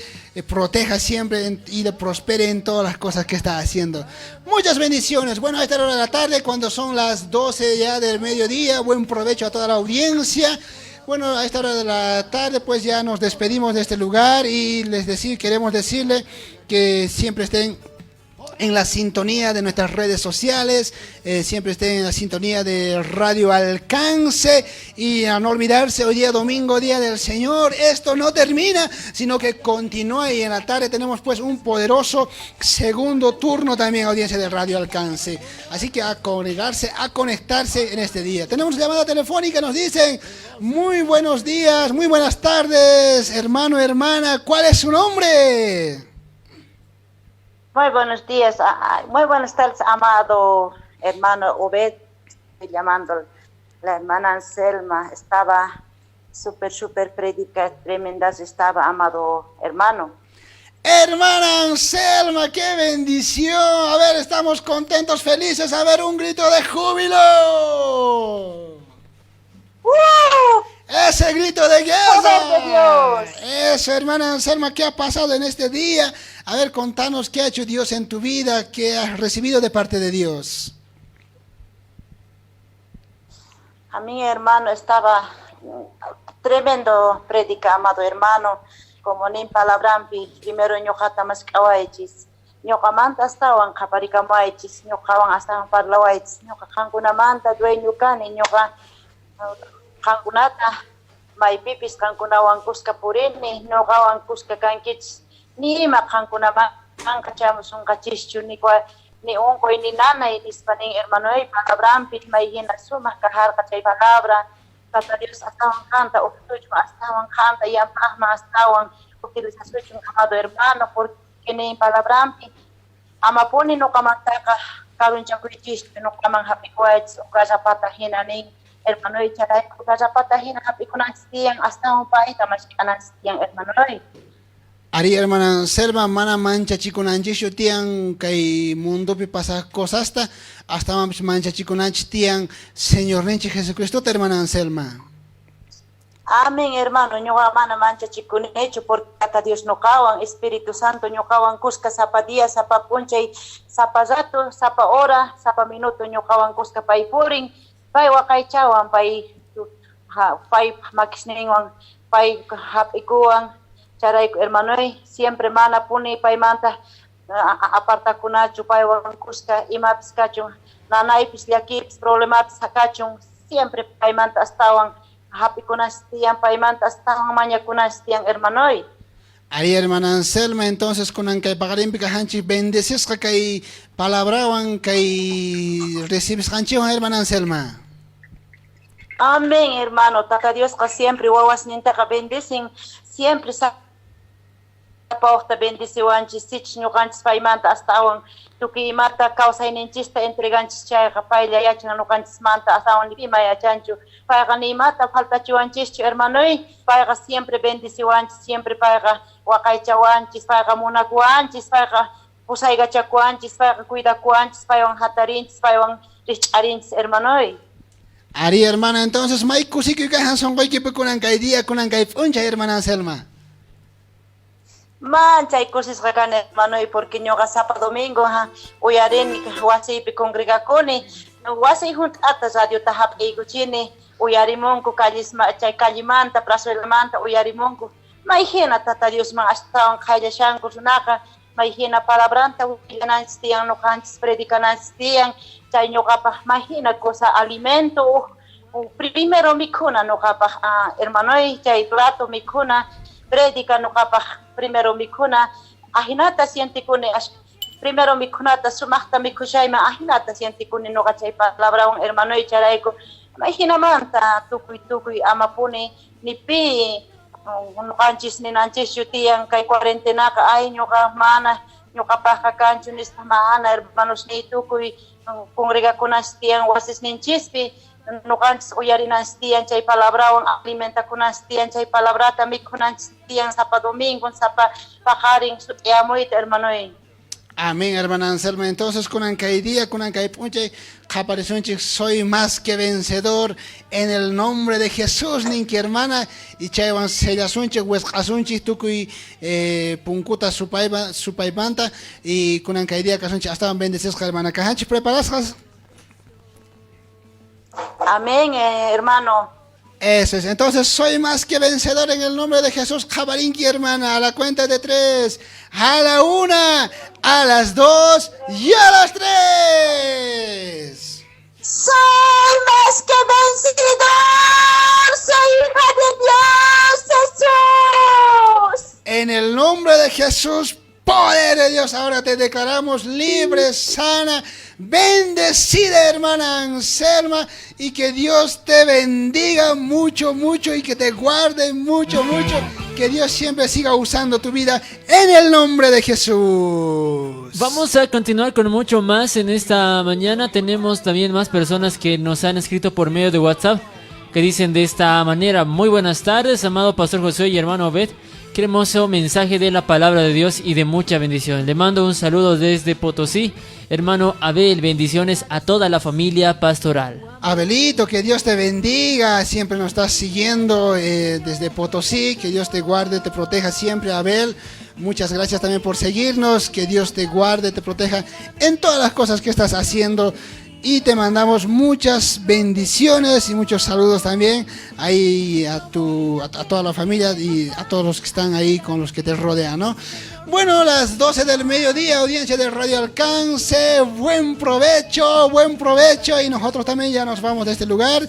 proteja siempre y le prospere en todas las cosas que está haciendo. Muchas bendiciones. Bueno, a esta hora de la tarde, cuando son las 12 ya del mediodía, buen provecho a toda la audiencia. Bueno, a esta hora de la tarde pues ya nos despedimos de este lugar y queremos decirle que siempre estén en la sintonía de nuestras redes sociales, siempre estén en la sintonía de Radio Alcance y a no olvidarse, hoy día domingo, Día del Señor, esto no termina, sino que continúa y en la tarde tenemos pues un poderoso segundo turno también, audiencia de Radio Alcance. Así que a congregarse, a conectarse en este día. Tenemos llamada telefónica, nos dicen, muy buenos días, muy buenas tardes, hermano, hermana, ¿cuál es su nombre? Muy buenos días, muy buenas tardes, amado hermano Obed. Estoy llamando la hermana Anselma. Estaba súper predica, tremendas estaba, amado hermano. Hermana Anselma, qué bendición. A ver, estamos contentos, felices. A ver, un grito de júbilo. Ese grito de guerra. Eso, hermana Anselma, ¿qué ha pasado en este día? A ver, contanos qué ha hecho Dios en tu vida, qué has recibido de parte de Dios. A mi hermano estaba tremendo predica, amado hermano, como ni palabrampi, primero ñoqata mas kawaichis, ñoqamanta astawan qaparikamuaychis, ñoqawan astawan parlawaychis, ñoqa qankunamanta dueño kani, ñoqa qankunata maypipis qankunawan kuska purini, ñoqawan kuska kankichis, ni ima qankunamanqa chamusunqachischu ni unquy ni nanay nispa nin hermanoy palabrampi mayhina sumaq kajarqa chay palabra tata Dios astawan qanta uqtuchun astawan qanta yampaqman astawan utilizasuchun amado hermano porque nin palabrampi amapuni nuqamantaqa karunchakuychishchu nuqaman hap'ikuwaychis ukallapata hina nin hermanoy charay ukallapata hina hap'ikunanchis tiyan astawan payta mashk'ananchis tiyan hermanoy. Ari hermana Selma mana mancha chikunanchis tian kay mundopi pasas cosasta hasta mancha chikunanchis tian Señor Nenchi Jesucristo hermana Selma. Amén hermano, ñoqa mana mancha chikunechu porque hasta Dios no kawan, Espíritu Santo ñoqawan kuska sapa día, sapa punchay, sapa rato, sapa hora, sapa minuto ñoqawan kuska pay purin, pay wakaychawan, pay makisninwan, pay hap'ikuwan. Charay hermanoy siempre mana puni paymanta apartakunachu paywan kuska imapis kachun nanaypis llakipis problemapis hakachun siempre paymanta astawan hap'ikunas tiyan paymanta astawan mañakunas tiyan hermanoy. Ari hermana Anselma, entonces kunan kay pagarimpi kahanchis bendecis kay palabrawan kay recibes hanchiwan hermana Anselma. Amén hermano, taka Dios ka siempre wawas ninta ka bendicin siempre pauta bendiciwanchis sich ñuqanchis paymanta astawan tukuy imata kawsayninchista entreganchis chayqa paylla yachan ñuqanchis manta astawan ima yachanchu payqa nimata faltachiwanchischu hermanoy payqa siempre bendiciwanchis siempre payqa waqaychawanchis payqa munakuwanchis payqa pusaygachakuwanchis payqa cuidakuwanchis paywan hatarinchis paywan rich'arinchis hermanoy. Ari hermana, entonces may kusiki kahan sonqoykipi kunan kay día kunan kay p'uncha hermana Selma. Manchay kusisqa kani hermanoy porque ñoqa sapa domingo uyarini wasipi congregakuni wasi hunt'ata radiota hap'iykuchini uyarimunku chay callimanta plazuelamanta uyarimunku mayhina tata Diosman ashtawan qayllashanku runaqa mayhina palabranta willananchis tiyan ñuqanchis predicananchis tiyan chay ñuqapaq mayhina cosa alimento primero mikhuna ñuqapaq hermanoy chay plato mikhuna predica ñuqapaq primero mikhuna ahinata sientikuni primero mikhunata sumaqta mikhushayman ahinata sientikuni ñuqa chay palabrawan hermanoy charayku mayhinamanta tukuy amapuni ni pi Nukanchis ni nanchis yutian kay cuarentena ka ay ñuka mana ñuka paja kanchu nista mahana hermanos ni tukuy congrega kunastian wasis ninchispi nukanchis uyarinastian chay palabrawan alimenta kunastian chay palabrata mikunastian sapa domingo sapa pajarin yamuita hermanoy. Amén, hermana Anselma. Entonces, kunan kai día, kunan kai punche, kaparizunchi, soy más que vencedor en el nombre de Jesús, ninki hermana, y chaywan sellasunchi, huescasunchi, tukui, punkuta supaibanta, y kunan kai día, kasunchi, hasta bendecidos, hermana. Kahanchi, ¿preparasas? Amén, hermano. Eso es. Entonces, soy más que vencedor en el nombre de Jesús, Jabarinki, hermana. A la cuenta de 3, a la 1, a las 2 y a las 3. Soy más que vencedor, soy hija de Dios, Jesús. En el nombre de Jesús, poder de Dios, ahora te declaramos libre, sana, bendecida, hermana Anselma, y que Dios te bendiga mucho, mucho, y que te guarde mucho, mucho, que Dios siempre siga usando tu vida en el nombre de Jesús. Vamos a continuar con mucho más en esta mañana. Tenemos también más personas que nos han escrito por medio de WhatsApp, que dicen de esta manera: muy buenas tardes, amado Pastor José y hermano Obed. Qué hermoso mensaje de la palabra de Dios y de mucha bendición. Le mando un saludo desde Potosí. Hermano Abel, bendiciones a toda la familia pastoral. Abelito, que Dios te bendiga. Siempre nos estás siguiendo desde Potosí. Que Dios te guarde, te proteja siempre, Abel. Muchas gracias también por seguirnos. Que Dios te guarde, te proteja en todas las cosas que estás haciendo. Y te mandamos muchas bendiciones y muchos saludos también ahí a toda la familia y a todos los que están ahí con los que te rodean, ¿no? Bueno, las 12 del mediodía, audiencia de Radio Alcance, buen provecho, y nosotros también ya nos vamos de este lugar.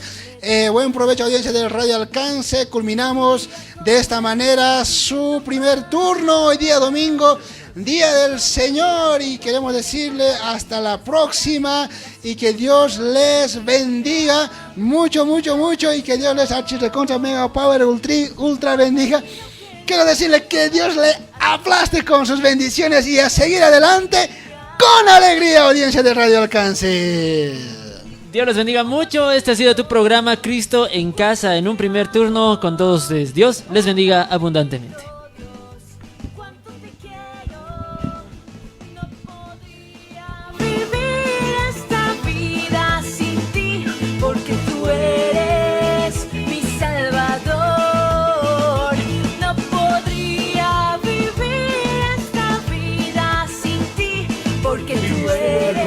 Buen provecho, audiencia de Radio Alcance. Culminamos de esta manera su primer turno hoy día domingo, Día del Señor, y queremos decirle hasta la próxima, y que Dios les bendiga mucho, mucho, mucho, y que Dios les archirrecontra mega power ultra bendiga. Quiero decirle que Dios le aplaste con sus bendiciones y a seguir adelante con alegría, audiencia de Radio Alcance. Dios los bendiga mucho. Este ha sido tu programa Cristo en Casa, en un primer turno con todos ustedes. Dios les bendiga abundantemente. Porque tú eres mi Salvador. No podría vivir esta vida sin ti, porque tú eres